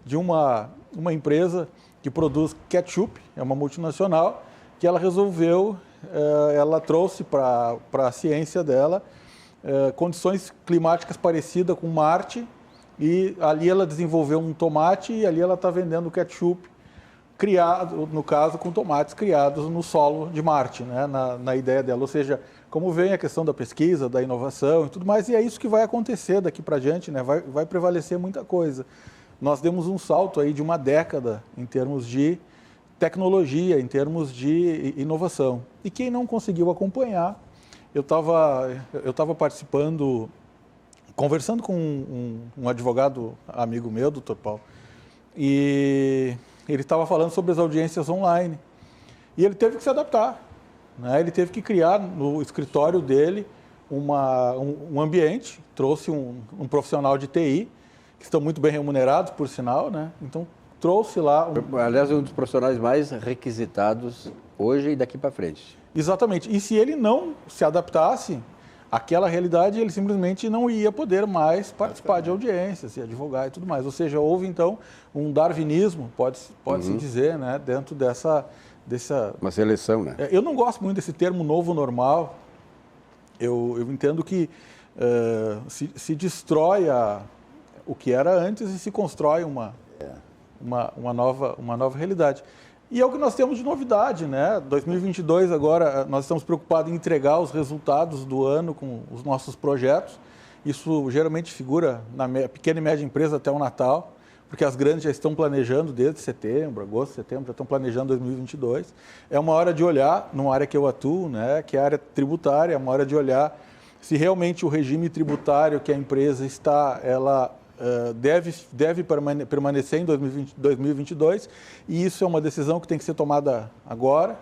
de uma empresa que produz ketchup, é uma multinacional, que ela resolveu ela trouxe para a ciência dela condições climáticas parecidas com Marte, e ali ela desenvolveu um tomate e ali ela está vendendo ketchup criado, no caso, com tomates criados no solo de Marte, né, na ideia dela. Ou seja, como vem a questão da pesquisa, da inovação e tudo mais, e é isso que vai acontecer daqui para diante, né, vai prevalecer muita coisa. Nós demos um salto aí de uma década em termos de tecnologia, em termos de inovação. E quem não conseguiu acompanhar, eu estava participando, conversando com um advogado amigo meu, doutor Paulo, e ele estava falando sobre as audiências online. E ele teve que se adaptar, né? Ele teve que criar no escritório dele um ambiente, trouxe um profissional de TI, que estão muito bem remunerados, por sinal, né? Então, trouxe lá... Aliás, um dos profissionais mais requisitados hoje e daqui para frente. Exatamente. E se ele não se adaptasse àquela realidade, ele simplesmente não ia poder mais participar de audiências e advogar e tudo mais. Ou seja, houve, então, um darwinismo, pode-se dizer, né, dentro dessa... Uma seleção, né? Eu não gosto muito desse termo novo normal. Eu entendo que se destrói o que era antes e se constrói uma nova realidade. E é o que nós temos de novidade, né? 2022 agora, nós estamos preocupados em entregar os resultados do ano com os nossos projetos. Isso geralmente figura na pequena e média empresa até o Natal, porque as grandes já estão planejando desde setembro, agosto, setembro, já estão planejando 2022. É uma hora de olhar, numa área que eu atuo, né, que é a área tributária, é uma hora de olhar se realmente o regime tributário que a empresa está, ela deve permanecer em 2022, e isso é uma decisão que tem que ser tomada agora.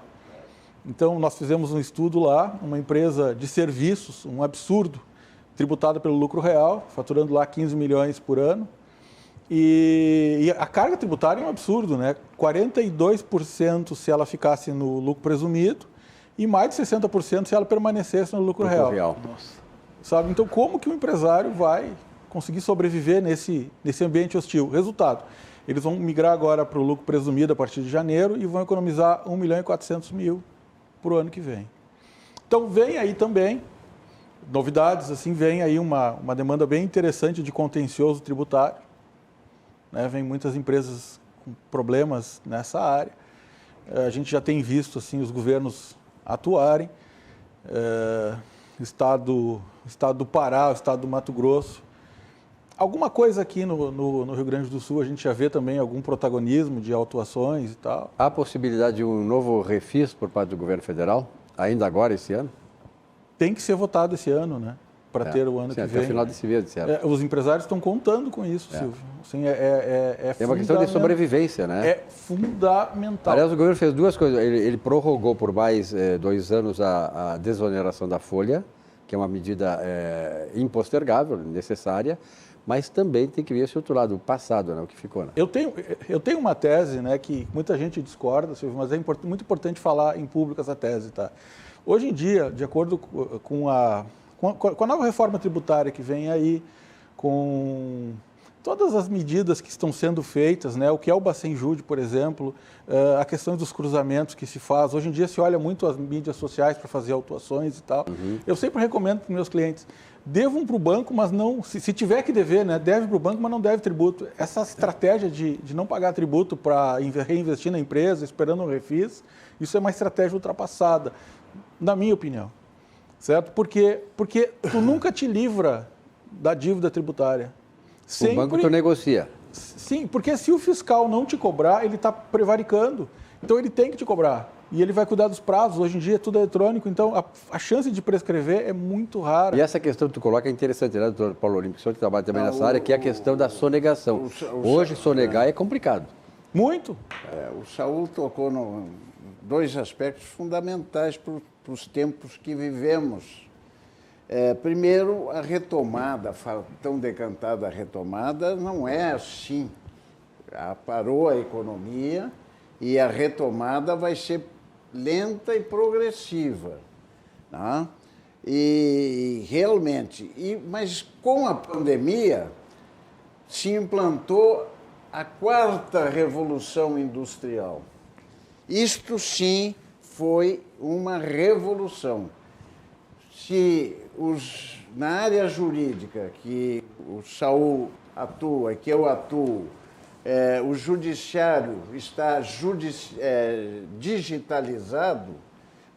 Então, nós fizemos um estudo lá, uma empresa de serviços, um absurdo, tributada pelo lucro real, faturando lá 15 milhões por ano. E a carga tributária é um absurdo, né? 42% se ela ficasse no lucro presumido e mais de 60% se ela permanecesse no lucro real. Nossa. Sabe? Então, como que o empresário vai conseguir sobreviver nesse ambiente hostil? Resultado, eles vão migrar agora para o lucro presumido a partir de janeiro e vão economizar 1.400.000 para o ano que vem. Então, vem aí também novidades, assim, vem aí uma demanda bem interessante de contencioso tributário. Né? Vem muitas empresas com problemas nessa área. A gente já tem visto assim, os governos atuarem. Estado do Pará, o estado do Mato Grosso. Alguma coisa aqui no Rio Grande do Sul, a gente já vê também algum protagonismo de autuações e tal. Há possibilidade de um novo refis por parte do governo federal, ainda agora, esse ano? Tem que ser votado esse ano, né? Para ter o ano que vem. Até o final desse mês, certo? Os empresários estão contando com isso, Silvio. Assim, é uma questão de sobrevivência, né? É fundamental. Aliás, o governo fez duas coisas. Ele prorrogou por mais 2 anos a desoneração da folha, que é uma medida impostergável, necessária, mas também tem que ver esse outro lado, o passado, né, o que ficou. Né? Eu tenho uma tese, né, que muita gente discorda, Silvio, mas é muito importante falar em público essa tese. Tá? Hoje em dia, de acordo com a nova reforma tributária que vem aí, com todas as medidas que estão sendo feitas, né, o que é o Bacen-Jude, por exemplo, a questão dos cruzamentos que se faz. Hoje em dia se olha muito as mídias sociais para fazer autuações e tal. Eu sempre recomendo para os meus clientes, devam para o banco, mas não, se tiver que dever, né, deve para o banco, mas não deve tributo. Essa estratégia de não pagar tributo para reinvestir na empresa, esperando um refis, isso é uma estratégia ultrapassada, na minha opinião. Certo? Porque tu nunca te livra da dívida tributária. O banco tu negocia. Sim, porque se o fiscal não te cobrar, ele está prevaricando. Então ele tem que te cobrar. E ele vai cuidar dos prazos. Hoje em dia é tudo eletrônico, então a chance de prescrever é muito rara. E essa questão que tu coloca é interessante, né, doutor Paulo Olímpio? O senhor que trabalha também nessa área, que é a questão da sonegação. Hoje, sonegar é complicado. Muito. O Saul tocou em 2 aspectos fundamentais para os tempos que vivemos. Primeiro, a retomada, tão decantada retomada, não é assim. Parou a economia e a retomada vai ser lenta e progressiva. Tá? E realmente, mas com a pandemia se implantou a 4ª revolução industrial. Isto sim foi uma revolução. Se na área jurídica, que o Saul atua, que eu atuo, o judiciário está digitalizado,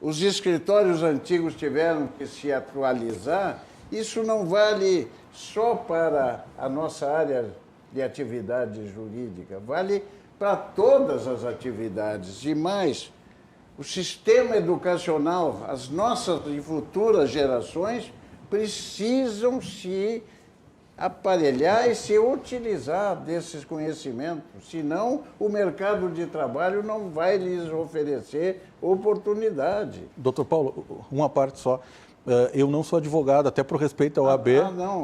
os escritórios antigos tiveram que se atualizar, isso não vale só para a nossa área de atividade jurídica, vale para todas as atividades. E mais, o sistema educacional, as nossas e futuras gerações precisam se aparelhar e se utilizar desses conhecimentos, senão o mercado de trabalho não vai lhes oferecer oportunidade. Doutor Paulo, uma parte só. Eu não sou advogado, até por respeito ao AB.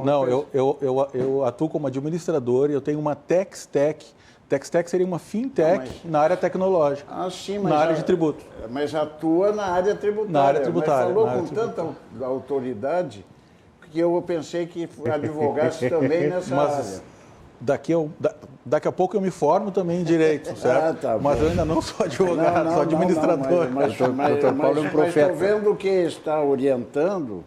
Não, eu atuo como administrador e eu tenho uma TexTech. TexTech seria uma fintech na área tecnológica, sim, mas na área de tributo. Mas atua na área tributária. Na área tributária. Mas falou com tanta autoridade que eu pensei que advogasse também nessa área. Daqui a pouco eu me formo também em Direito, certo? Tá, mas eu ainda não sou advogado, sou administrador. Mas estou vendo que está orientando,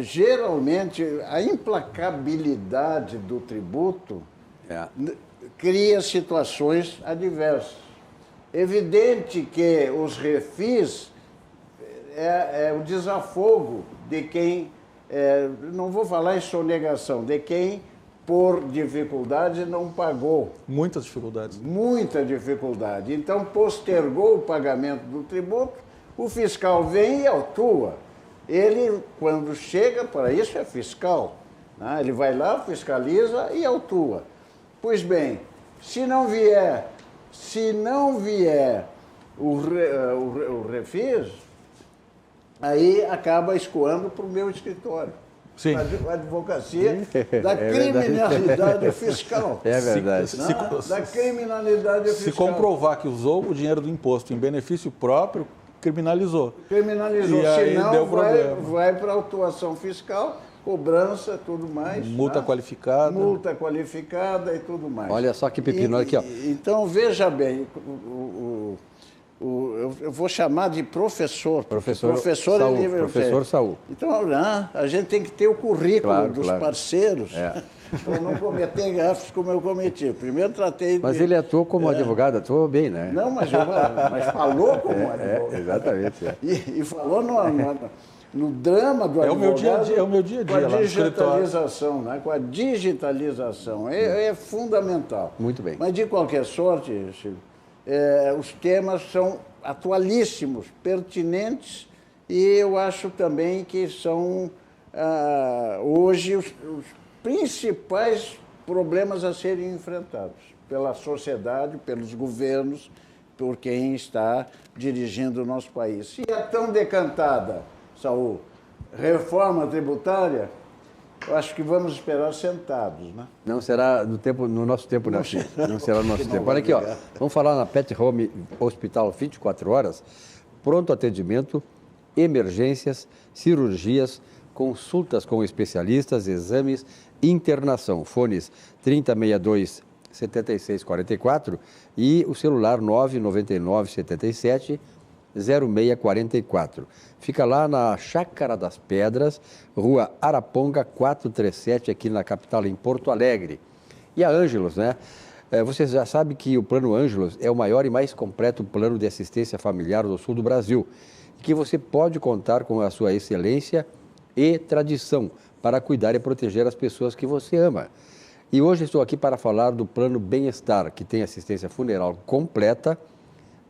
geralmente a implacabilidade do tributo cria situações adversas. Evidente que os refis é o desafogo de quem, não vou falar em sonegação, de quem por dificuldade não pagou. Muitas dificuldades. Muita dificuldade. Então postergou o pagamento do tributo, o fiscal vem e autua. Ele, quando chega, para isso é fiscal, né? Ele vai lá, fiscaliza e autua. Pois bem, se não vier o refis, aí acaba escoando para o meu escritório. Sim. A advocacia da criminalidade fiscal. É verdade. Da criminalidade fiscal. Se comprovar que usou o dinheiro do imposto em benefício próprio, criminalizou. Criminalizou, senão vai para a autuação fiscal, cobrança, tudo mais. Multa qualificada. Multa qualificada e tudo mais. Olha só que pepino, aqui, ó. Então, veja bem, eu vou chamar de professor. Professor Saul. Então, a gente tem que ter o currículo dos parceiros para não cometer gafes como eu cometi. Primeiro tratei... Mas ele atuou como advogado, atuou bem, né? Não, mas falou como advogado. Exatamente. E falou no drama do advogado. É o meu dia a dia com a digitalização, né? Com a digitalização. É fundamental. Muito bem. Mas, de qualquer sorte, Chico, os temas são atualíssimos, pertinentes, e eu acho também que são, hoje, os principais problemas a serem enfrentados pela sociedade, pelos governos, por quem está dirigindo o nosso país. Se é tão decantada, Saul, reforma tributária, eu acho que vamos esperar sentados, né? Não será no nosso tempo, não. Não será no nosso tempo. Olha aqui, ó. Vamos falar na Pet Home Hospital 24 horas, pronto atendimento, emergências, cirurgias, consultas com especialistas, exames, internação. Fones 3062 7644 e o celular 999 77 0644. Fica lá na Chácara das Pedras, Rua Araponga 437, aqui na capital, em Porto Alegre. E a Ângelos, né? Você já sabe que o Plano Ângelos é o maior e mais completo plano de assistência familiar do sul do Brasil, e que você pode contar com a sua excelência e tradição para cuidar e proteger as pessoas que você ama. E hoje estou aqui para falar do Plano Bem-Estar, que tem assistência funeral completa,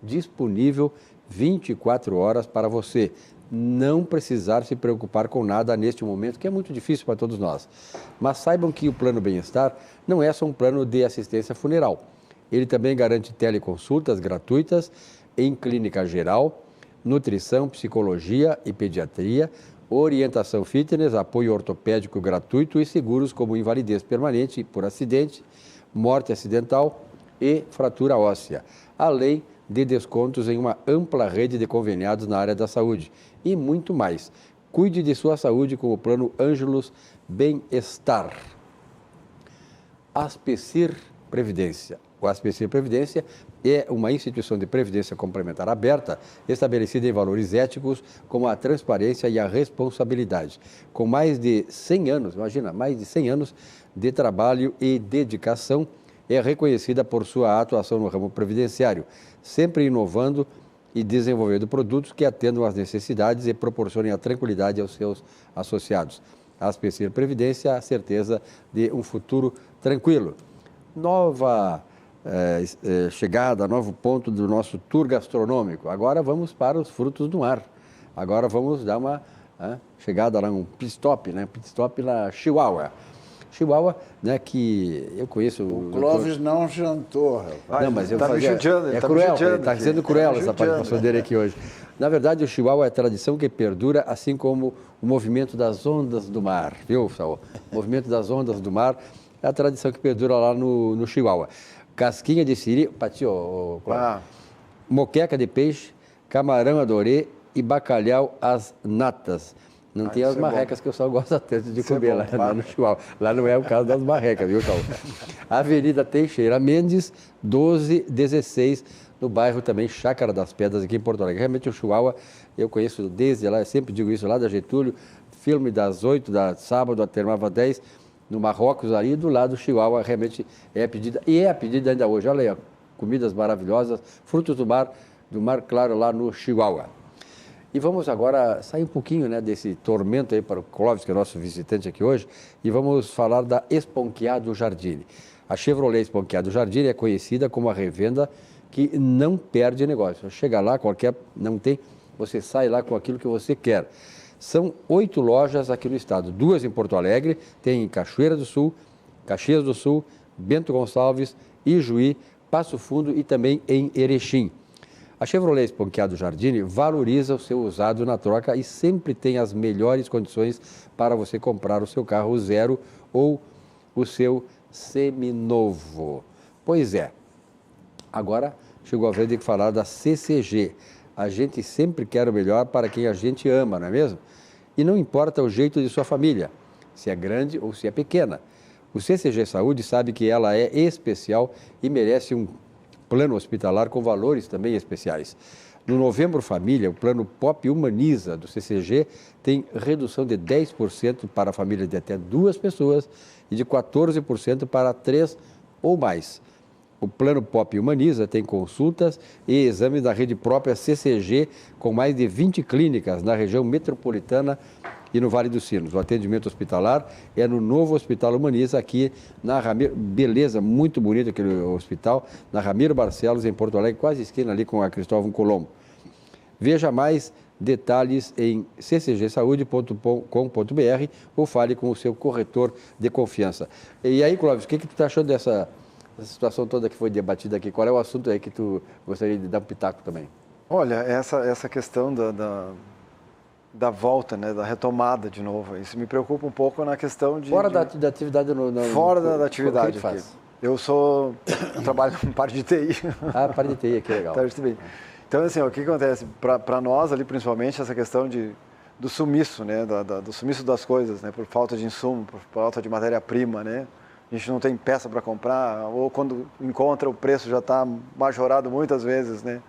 disponível 24 horas para você não precisar se preocupar com nada neste momento, que é muito difícil para todos nós. Mas saibam que o Plano Bem-Estar não é só um plano de assistência funeral. Ele também garante teleconsultas gratuitas em clínica geral, nutrição, psicologia e pediatria, orientação fitness, apoio ortopédico gratuito e seguros como invalidez permanente por acidente, morte acidental e fratura óssea, além de descontos em uma ampla rede de conveniados na área da saúde e muito mais. Cuide de sua saúde com o Plano Ângelos Bem-Estar. Aspecir Previdência. O SPC Previdência é uma instituição de previdência complementar aberta, estabelecida em valores éticos como a transparência e a responsabilidade. Com mais de 100 anos, imagina, mais de 100 anos de trabalho e dedicação, é reconhecida por sua atuação no ramo previdenciário, sempre inovando e desenvolvendo produtos que atendam às necessidades e proporcionem a tranquilidade aos seus associados. A SPC Previdência, a certeza de um futuro tranquilo. Nova chegada, novo ponto do nosso tour gastronômico. Agora vamos para os frutos do mar. Agora vamos dar uma chegada lá, um pit stop, né? Pit stop na Chihuahua. Chihuahua, né, que eu conheço... O Clóvis não jantou, rapaz. Não, mas eu tá fazia... me judiando, é cruel, está sendo cruel essa judiando. participação dele aqui hoje. Na verdade, o Chihuahua é tradição que perdura, assim como o movimento das ondas do mar, viu, Saul? O movimento das ondas do mar é a tradição que perdura lá no Chihuahua. Casquinha de siri, patio, moqueca de peixe, camarão adorê e bacalhau às natas. Não tem as marrecas que eu só gosto tanto de comer lá no Chihuahua. Lá não é o caso das marrecas, viu, Saul? Avenida Teixeira Mendes, 1216, no bairro também Chácara das Pedras, aqui em Porto Alegre. Realmente o Chihuahua, eu conheço desde lá, eu sempre digo isso, lá da Getúlio, filme das 8 da sábado, terminava 10, no Marrocos, ali do lado do Chihuahua, realmente é pedida, e é pedida ainda hoje. Olha aí, ó, comidas maravilhosas, frutos do mar claro, lá no Chihuahua. E vamos agora sair um pouquinho, né, desse tormento aí para o Clóvis, que é nosso visitante aqui hoje, e vamos falar da Esponqueado Jardine. A Chevrolet Esponqueado Jardine é conhecida como a revenda que não perde negócio. Chega lá, não tem, você sai lá com aquilo que você quer. São 8 lojas aqui no estado, 2 em Porto Alegre, tem em Cachoeira do Sul, Caxias do Sul, Bento Gonçalves, Ijuí, Passo Fundo e também em Erechim. A Chevrolet Esponqueado Jardine valoriza o seu usado na troca e sempre tem as melhores condições para você comprar o seu carro zero ou o seu seminovo. Pois é, agora chegou a vez de falar da CCG. A gente sempre quer o melhor para quem a gente ama, não é mesmo? E não importa o jeito de sua família, se é grande ou se é pequena. O CCG Saúde sabe que ela é especial e merece um plano hospitalar com valores também especiais. No Novembro Família, o plano Pop Humaniza do CCG tem redução de 10% para a família de até 2 pessoas e de 14% para 3 ou mais. O plano Pop Humaniza tem consultas e exames da rede própria CCG, com mais de 20 clínicas na região metropolitana e no Vale dos Sinos. O atendimento hospitalar é no novo Hospital Humaniza, aqui na Ramiro... Beleza, muito bonito aquele hospital, na Ramiro Barcelos, em Porto Alegre, quase esquina ali com a Cristóvão Colombo. Veja mais detalhes em ccgsaude.com.br ou fale com o seu corretor de confiança. E aí, Clóvis, o que tu está achando dessa situação toda que foi debatida aqui? Qual é o assunto aí que tu gostaria de dar um pitaco também? Olha, essa questão da volta, né, da retomada de novo, isso me preocupa um pouco na questão de... Fora da atividade Fora da atividade. O que faz? Eu trabalho com parte de TI. Ah, parte de TI, que legal. Então, assim, o que acontece? Para nós ali, principalmente, essa questão do sumiço, né, do sumiço das coisas, né, por falta de insumo, por falta de matéria-prima, né? A gente não tem peça para comprar, ou quando encontra o preço já está majorado muitas vezes, né?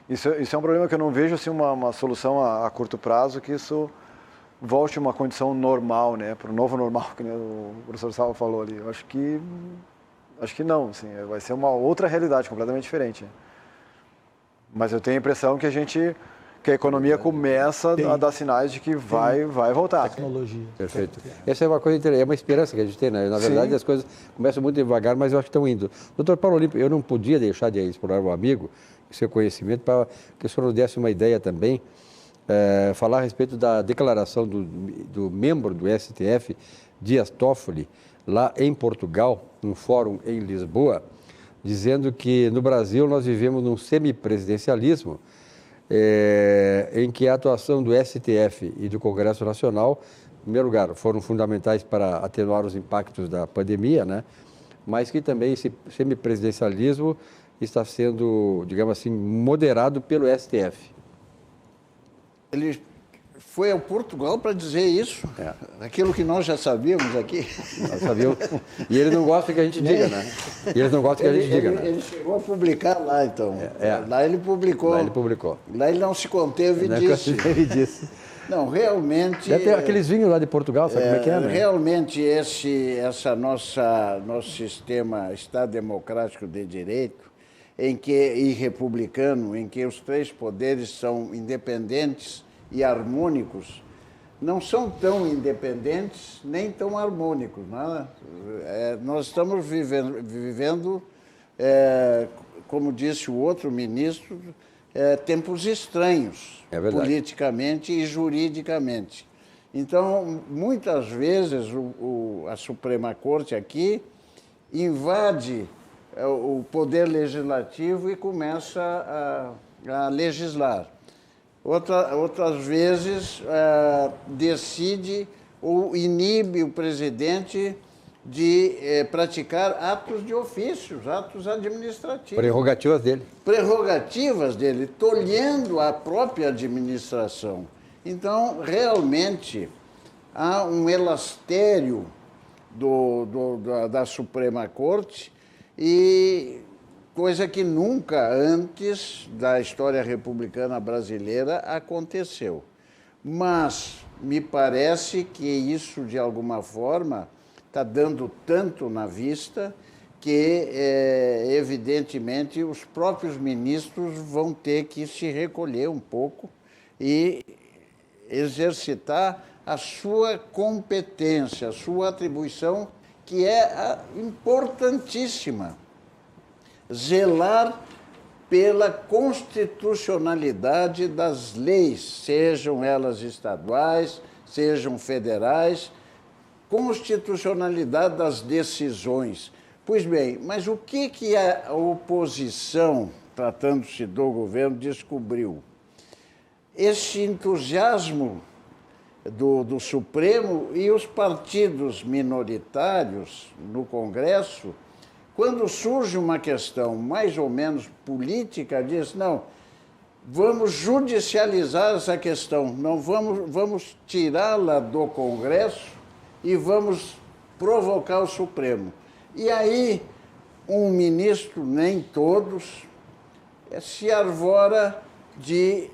Isso é um problema que eu não vejo assim, uma solução a curto prazo, que isso volte a uma condição normal, né? Para o novo normal, que o professor Salvo falou ali. Eu acho que não, assim, vai ser uma outra realidade completamente diferente. Mas eu tenho a impressão que a economia começa a dar sinais de que vai voltar. Tecnologia. Perfeito. Essa é uma coisa interessante, é uma esperança que a gente tem, né? Na verdade, as coisas começam muito devagar, mas eu acho que estão indo. Doutor Paulo Olímpio, eu não podia deixar de explorar o amigo, o seu conhecimento, para que o senhor nos desse uma ideia também, falar a respeito da declaração do membro do STF, Dias Toffoli, lá em Portugal, num fórum em Lisboa, dizendo que no Brasil nós vivemos num semipresidencialismo, em que a atuação do STF e do Congresso Nacional, em primeiro lugar, foram fundamentais para atenuar os impactos da pandemia, né? Mas que também esse semipresidencialismo está sendo, digamos assim, moderado pelo STF. Ele foi a Portugal para dizer isso, aquilo que nós já sabíamos aqui. Nós sabíamos. E ele não gosta que a gente diga, né? E eles não gostam que a gente diga, né? Ele chegou a publicar lá, então. Lá ele publicou. Lá ele publicou. Lá ele não se conteve e disse. Não, realmente... Deve ter aqueles vinhos lá de Portugal, sabe como é que é, né? Realmente, nosso sistema Estado Democrático de Direito e republicano, em que os três poderes são independentes e harmônicos, não são tão independentes nem tão harmônicos. Né? Nós estamos vivendo como disse o outro ministro, tempos estranhos, politicamente e juridicamente. Então, muitas vezes, a Suprema Corte aqui invade o poder legislativo e começa a legislar. Outras vezes, decide ou inibe o presidente de praticar atos de ofícios, atos administrativos. Prerrogativas dele. Prerrogativas dele, tolhendo a própria administração. Então, realmente, há um elastério da Suprema Corte, e coisa que nunca antes da história republicana brasileira aconteceu. Mas me parece que isso, de alguma forma, está dando tanto na vista que, evidentemente, os próprios ministros vão ter que se recolher um pouco e exercitar a sua competência, a sua atribuição, que é importantíssima. Zelar pela constitucionalidade das leis, sejam elas estaduais, sejam federais, constitucionalidade das decisões. Pois bem, mas o que a oposição, tratando-se do governo, descobriu? Esse entusiasmo do Supremo e os partidos minoritários no Congresso, quando surge uma questão mais ou menos política, diz, não, vamos judicializar essa questão, não vamos tirá-la do Congresso e vamos provocar o Supremo. E aí, um ministro, nem todos, se arvora de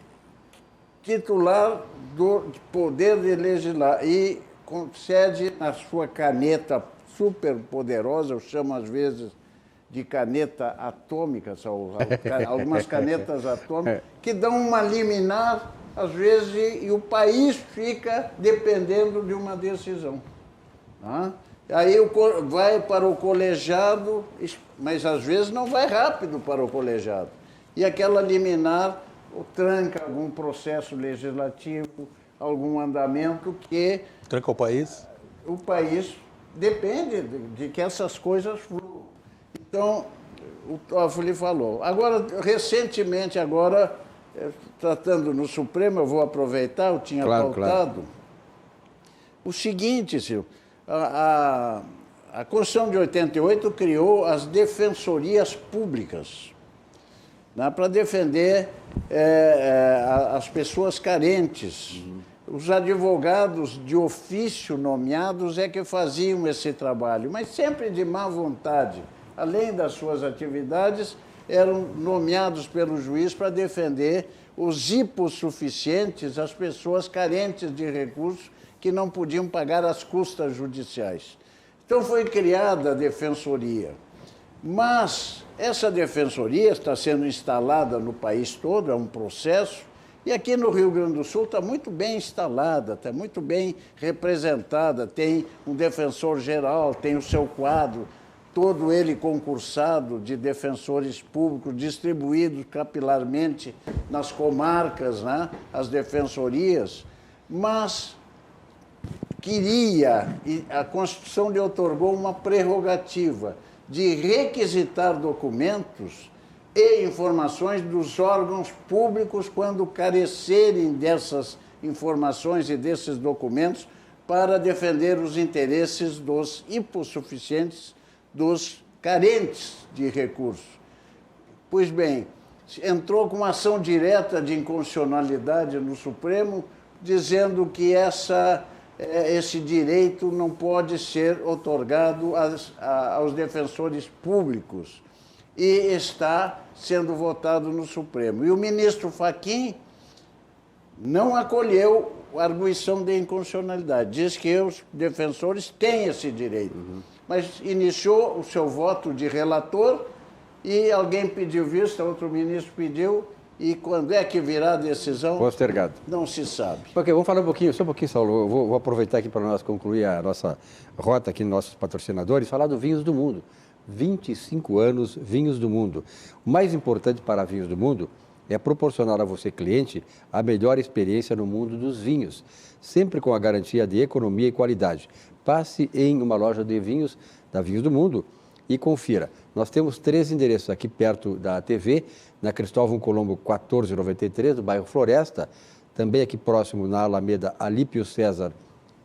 titular do poder de legislar e concede na sua caneta super poderosa, eu chamo às vezes de caneta atômica, são algumas canetas atômicas, que dão uma liminar, às vezes, e o país fica dependendo de uma decisão. Aí vai para o colegiado, mas às vezes não vai rápido para o colegiado. E aquela liminar tranca algum processo legislativo, algum andamento que... Tranca o país? O país depende de que essas coisas fluam. Então, o Toffoli falou. Agora, recentemente, tratando no Supremo, eu vou aproveitar, eu tinha pautado. O seguinte, Silvio, a Constituição de 88 criou as defensorias públicas, né, para defender as pessoas carentes. Os advogados de ofício nomeados é que faziam esse trabalho, mas sempre de má vontade. Além das suas atividades, eram nomeados pelo juiz para defender os hipossuficientes, as pessoas carentes de recursos que não podiam pagar as custas judiciais. Então foi criada a defensoria. Mas essa defensoria está sendo instalada no país todo, é um processo, e aqui no Rio Grande do Sul está muito bem instalada, está muito bem representada, tem um defensor geral, tem o seu quadro, todo ele concursado de defensores públicos, distribuídos capilarmente nas comarcas, né, as defensorias, mas e a Constituição lhe outorgou uma prerrogativa de requisitar documentos e informações dos órgãos públicos quando carecerem dessas informações e desses documentos para defender os interesses dos hipossuficientes, dos carentes de recursos. Pois bem, entrou com uma ação direta de inconstitucionalidade no Supremo dizendo que esse direito não pode ser otorgado aos defensores públicos e está sendo votado no Supremo. E o ministro Fachin não acolheu a arguição de inconstitucionalidade, diz que os defensores têm esse direito, mas iniciou o seu voto de relator e alguém pediu vista, outro ministro pediu, e quando é que virá a decisão? Postergado. Não se sabe. Ok, vamos falar só um pouquinho, Saulo. Eu vou aproveitar aqui para nós concluir a nossa rota aqui, nossos patrocinadores, falar do Vinhos do Mundo. 25 anos, Vinhos do Mundo. O mais importante para Vinhos do Mundo é proporcionar a você, cliente, a melhor experiência no mundo dos vinhos, sempre com a garantia de economia e qualidade. Passe em uma loja de vinhos da Vinhos do Mundo e confira. Nós temos 3 endereços aqui perto da TV, na Cristóvão Colombo 1493, do bairro Floresta, também aqui próximo na Alameda Alípio César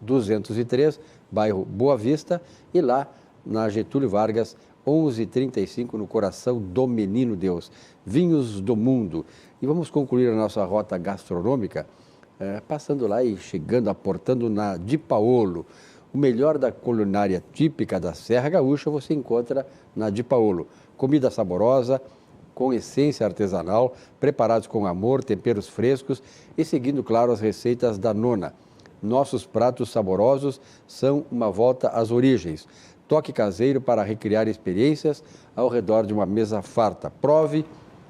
203, bairro Boa Vista, e lá na Getúlio Vargas 1135, no coração do Menino Deus. Vinhos do Mundo. E vamos concluir a nossa rota gastronômica passando lá e chegando, aportando na Di Paolo. O melhor da culinária típica da Serra Gaúcha você encontra na Di Paolo. Comida saborosa, com essência artesanal, preparados com amor, temperos frescos e seguindo, claro, as receitas da nona. Nossos pratos saborosos são uma volta às origens. Toque caseiro para recriar experiências ao redor de uma mesa farta. Prove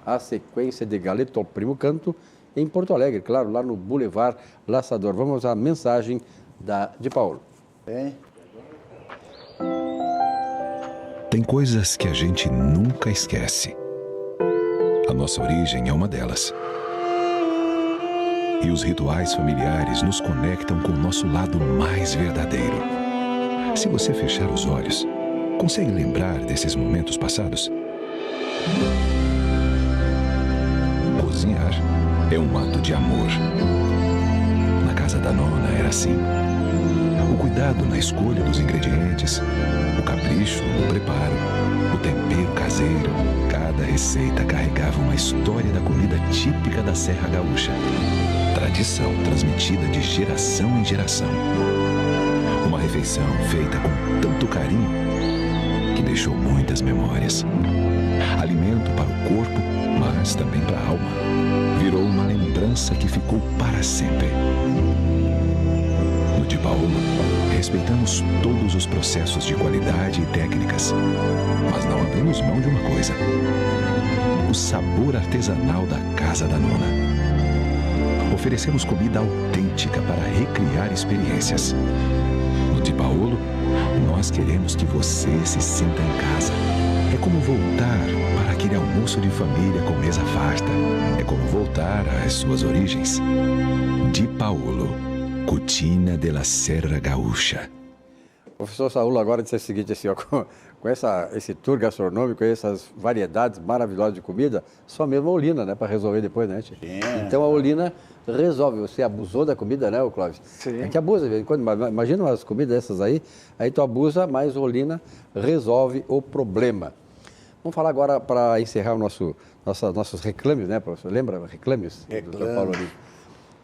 a sequência de Galeto ao Primo Canto em Porto Alegre, claro, lá no Boulevard Laçador. Vamos à mensagem da Di Paolo. Tem coisas que a gente nunca esquece. A nossa origem é uma delas. E os rituais familiares nos conectam com o nosso lado mais verdadeiro. Se você fechar os olhos, consegue lembrar desses momentos passados? Cozinhar é um ato de amor. Na casa da nona era assim. O cuidado na escolha dos ingredientes, o capricho no preparo, o tempero caseiro. Cada receita carregava uma história da comida típica da Serra Gaúcha. Tradição transmitida de geração em geração. Uma refeição feita com tanto carinho que deixou muitas memórias. Alimento para o corpo, mas também para a alma. Virou uma lembrança que ficou para sempre. No Di Paolo, respeitamos todos os processos de qualidade e técnicas, mas não abrimos mão de uma coisa: o sabor artesanal da Casa da Nona. Oferecemos comida autêntica para recriar experiências. No Di Paolo, nós queremos que você se sinta em casa. É como voltar para aquele almoço de família com mesa farta. É como voltar às suas origens. Di Paolo, Cucina de la Serra Gaúcha. O professor Saulo agora disse o seguinte, assim, ó, com esse tour gastronômico, essas variedades maravilhosas de comida, só mesmo a Olina, né, para resolver depois, né, tia? Então a Olina resolve. Você abusou da comida, né, Clóvis? Sim. A gente abusa de vez em quando, imagina umas comidas dessas aí tu abusa, mas a Olina resolve o problema. Vamos falar agora, para encerrar nossos reclames, né, professor? Lembra? Reclames? Do Paulo Olino.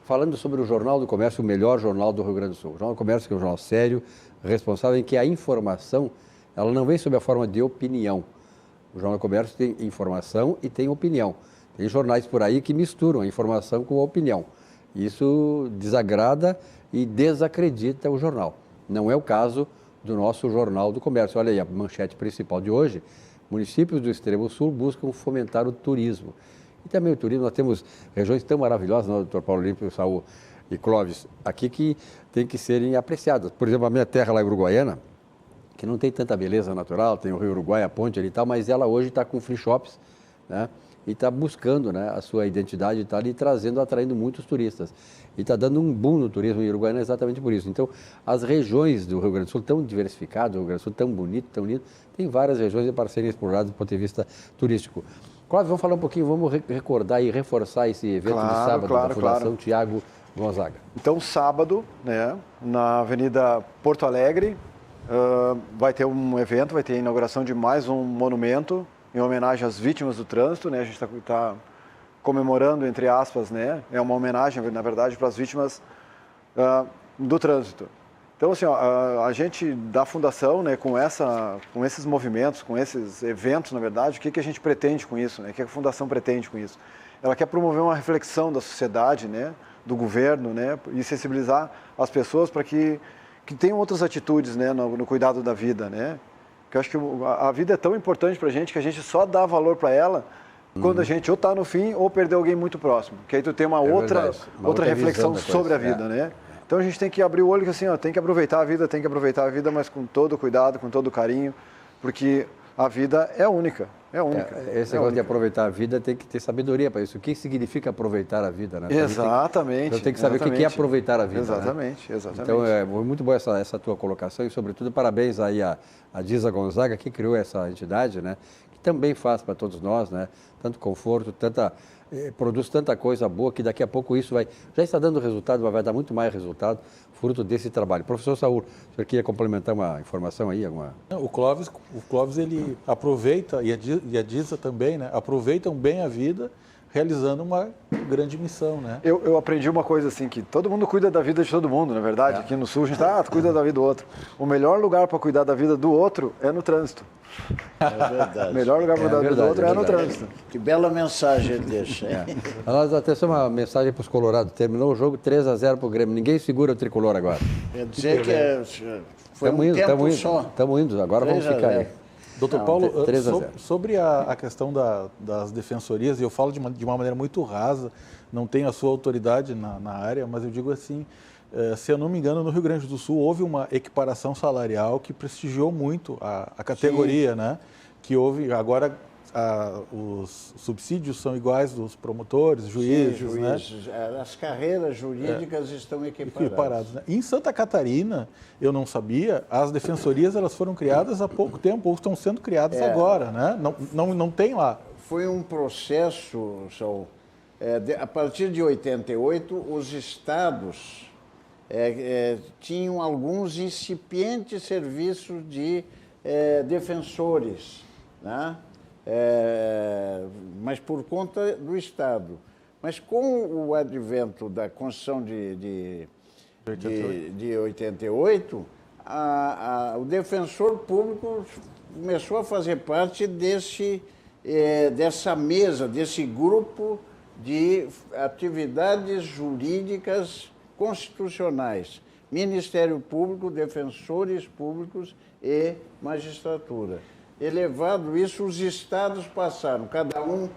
Falando sobre o Jornal do Comércio, o melhor jornal do Rio Grande do Sul. O Jornal do Comércio, que é um jornal sério, responsável, em que a informação, ela não vem sob a forma de opinião. O Jornal do Comércio tem informação e tem opinião. Tem jornais por aí que misturam a informação com a opinião. Isso desagrada e desacredita o jornal. Não é o caso do nosso Jornal do Comércio. Olha aí, a manchete principal de hoje: municípios do Extremo Sul buscam fomentar o turismo. E também o turismo, nós temos regiões tão maravilhosas, né, doutor Paulo Olímpio, Saúl e Clóvis, aqui que tem que serem apreciadas. Por exemplo, a minha terra lá em Uruguaiana, que não tem tanta beleza natural, tem o Rio Uruguai, a ponte ali e tal, mas ela hoje está com free shops, né, e está buscando, né, a sua identidade e tal, e atraindo muitos turistas. E está dando um boom no turismo em Uruguaiana exatamente por isso. Então, as regiões do Rio Grande do Sul tão diversificadas, o Rio Grande do Sul tão bonito, tão lindo, tem várias regiões para serem exploradas do ponto de vista turístico. Cláudio, vamos falar um pouquinho, vamos recordar e reforçar esse evento de sábado da Fundação Tiago Gonzaga. Então, sábado, né, na Avenida Porto Alegre, vai ter um evento, vai ter a inauguração de mais um monumento em homenagem às vítimas do trânsito, né? A gente está comemorando, entre aspas, né? É uma homenagem, na verdade, para as vítimas do trânsito. Então, assim, a gente da Fundação, né, com esses movimentos, com esses eventos, na verdade, o que a gente pretende com isso, né? O que a Fundação pretende com isso? Ela quer promover uma reflexão da sociedade, né, do governo, né, e sensibilizar as pessoas para que tenham outras atitudes, né, no cuidado da vida, né? Porque eu acho que a vida é tão importante para a gente que a gente só dá valor para ela quando a gente ou está no fim ou perdeu alguém muito próximo. Que aí tu tem uma outra reflexão sobre a vida, né? Então a gente tem que abrir o olho e assim, tem que aproveitar a vida, mas com todo cuidado, com todo carinho, porque a vida é única, é única. Esse negócio de aproveitar a vida tem que ter sabedoria para isso. O que significa aproveitar a vida, né? Exatamente. Então tem que saber o que é aproveitar a vida. Exatamente, né? exatamente. Então é muito boa essa tua colocação e, sobretudo, parabéns aí a Disa Gonzaga, que criou essa entidade, né? Que também faz para todos nós, né? Tanto conforto, produz tanta coisa boa que daqui a pouco isso já está dando resultado, mas vai dar muito mais resultado fruto desse trabalho. Professor Saúl, o senhor queria complementar uma informação aí? O Clóvis ele aproveita, e a Disa também, né? Aproveitam bem a vida, realizando uma grande missão, né? Eu aprendi uma coisa assim, que todo mundo cuida da vida de todo mundo, na verdade. Aqui no Sul a gente cuida da vida do outro. O melhor lugar para cuidar da vida do outro é no trânsito. É verdade. O melhor lugar para cuidar da vida do outro é no trânsito. Que bela mensagem ele deixa. Atenção, uma mensagem para os colorados. Terminou o jogo 3-0 para o Grêmio. Ninguém segura o tricolor agora. Quer dizer que foi tempo só. Estamos indo, agora vamos ficar aí. Doutor Paulo, sobre a questão das defensorias, e eu falo de uma maneira muito rasa, não tenho a sua autoridade na área, mas eu digo assim, se eu não me engano, no Rio Grande do Sul houve uma equiparação salarial que prestigiou muito a categoria, Sim. né? Que houve agora... os subsídios são iguais dos promotores, juízes, né? As carreiras jurídicas estão equiparadas. Né? Em Santa Catarina, eu não sabia, as defensorias elas foram criadas há pouco tempo, ou estão sendo criadas agora, né? Não tem lá. Foi um processo, a partir de 88, os estados tinham alguns incipientes serviços de defensores, né? Mas por conta do Estado. Mas com o advento da Constituição de 88, o defensor público começou a fazer parte dessa mesa, desse grupo de atividades jurídicas constitucionais. Ministério Público, defensores públicos e magistratura. Elevado isso, os estados passaram, cada um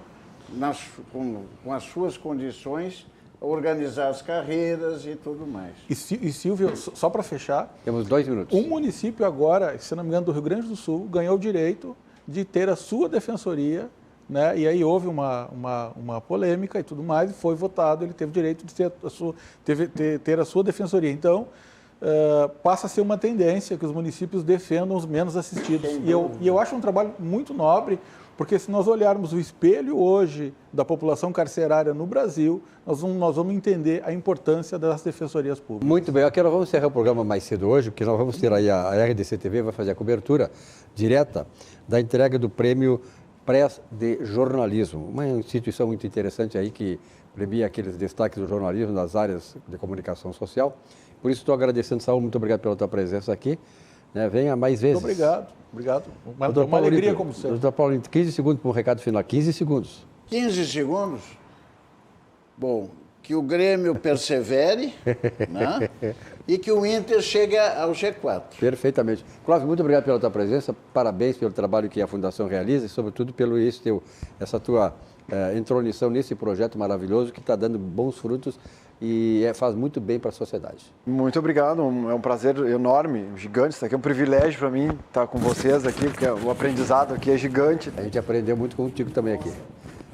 com as suas condições, a organizar as carreiras e tudo mais. E Silvio, só para fechar... Temos 2 minutos. Um município agora, se não me engano, do Rio Grande do Sul, ganhou o direito de ter a sua defensoria, né? E aí houve uma polêmica e tudo mais, e foi votado, ele teve o direito de ter a sua defensoria. Então... passa a ser uma tendência que os municípios defendam os menos assistidos. E eu acho um trabalho muito nobre, porque se nós olharmos o espelho hoje da população carcerária no Brasil, nós vamos entender a importância das defensorias públicas. Muito bem, aqui nós vamos encerrar o programa mais cedo hoje, porque nós vamos ter aí a RDC TV, vai fazer a cobertura direta da entrega do prêmio Press de Jornalismo, uma instituição muito interessante aí que premia aqueles destaques do jornalismo nas áreas de comunicação social. Por isso estou agradecendo, Saúl, muito obrigado pela tua presença aqui. Né? Venha mais vezes. Muito obrigado. Uma alegria como sempre. Doutor Paulo, 15 segundos para um recado final. 15 segundos. 15 segundos? Bom, que o Grêmio persevere, né? E que o Inter chegue ao G4. Perfeitamente. Clóvis, muito obrigado pela tua presença. Parabéns pelo trabalho que a Fundação realiza e, sobretudo, pelo essa tua entronição nesse projeto maravilhoso que está dando bons frutos e faz muito bem para a sociedade. Muito obrigado, é um prazer enorme, gigante estar aqui, é um privilégio para mim estar com vocês aqui, porque o aprendizado aqui é gigante. A gente aprendeu muito contigo também aqui.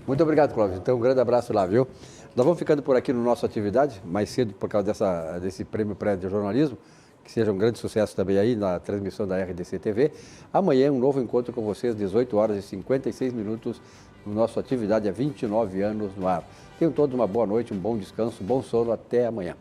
Muito obrigado, Clóvis. Então, um grande abraço lá, viu? Nós vamos ficando por aqui no nosso atividade, mais cedo por causa desse prêmio Pré de Jornalismo, que seja um grande sucesso também aí na transmissão da RDC TV. Amanhã, um novo encontro com vocês, 18 horas e 56 minutos, no nosso atividade há 29 anos no ar. Tenham todos uma boa noite, um bom descanso, um bom sono. Até amanhã.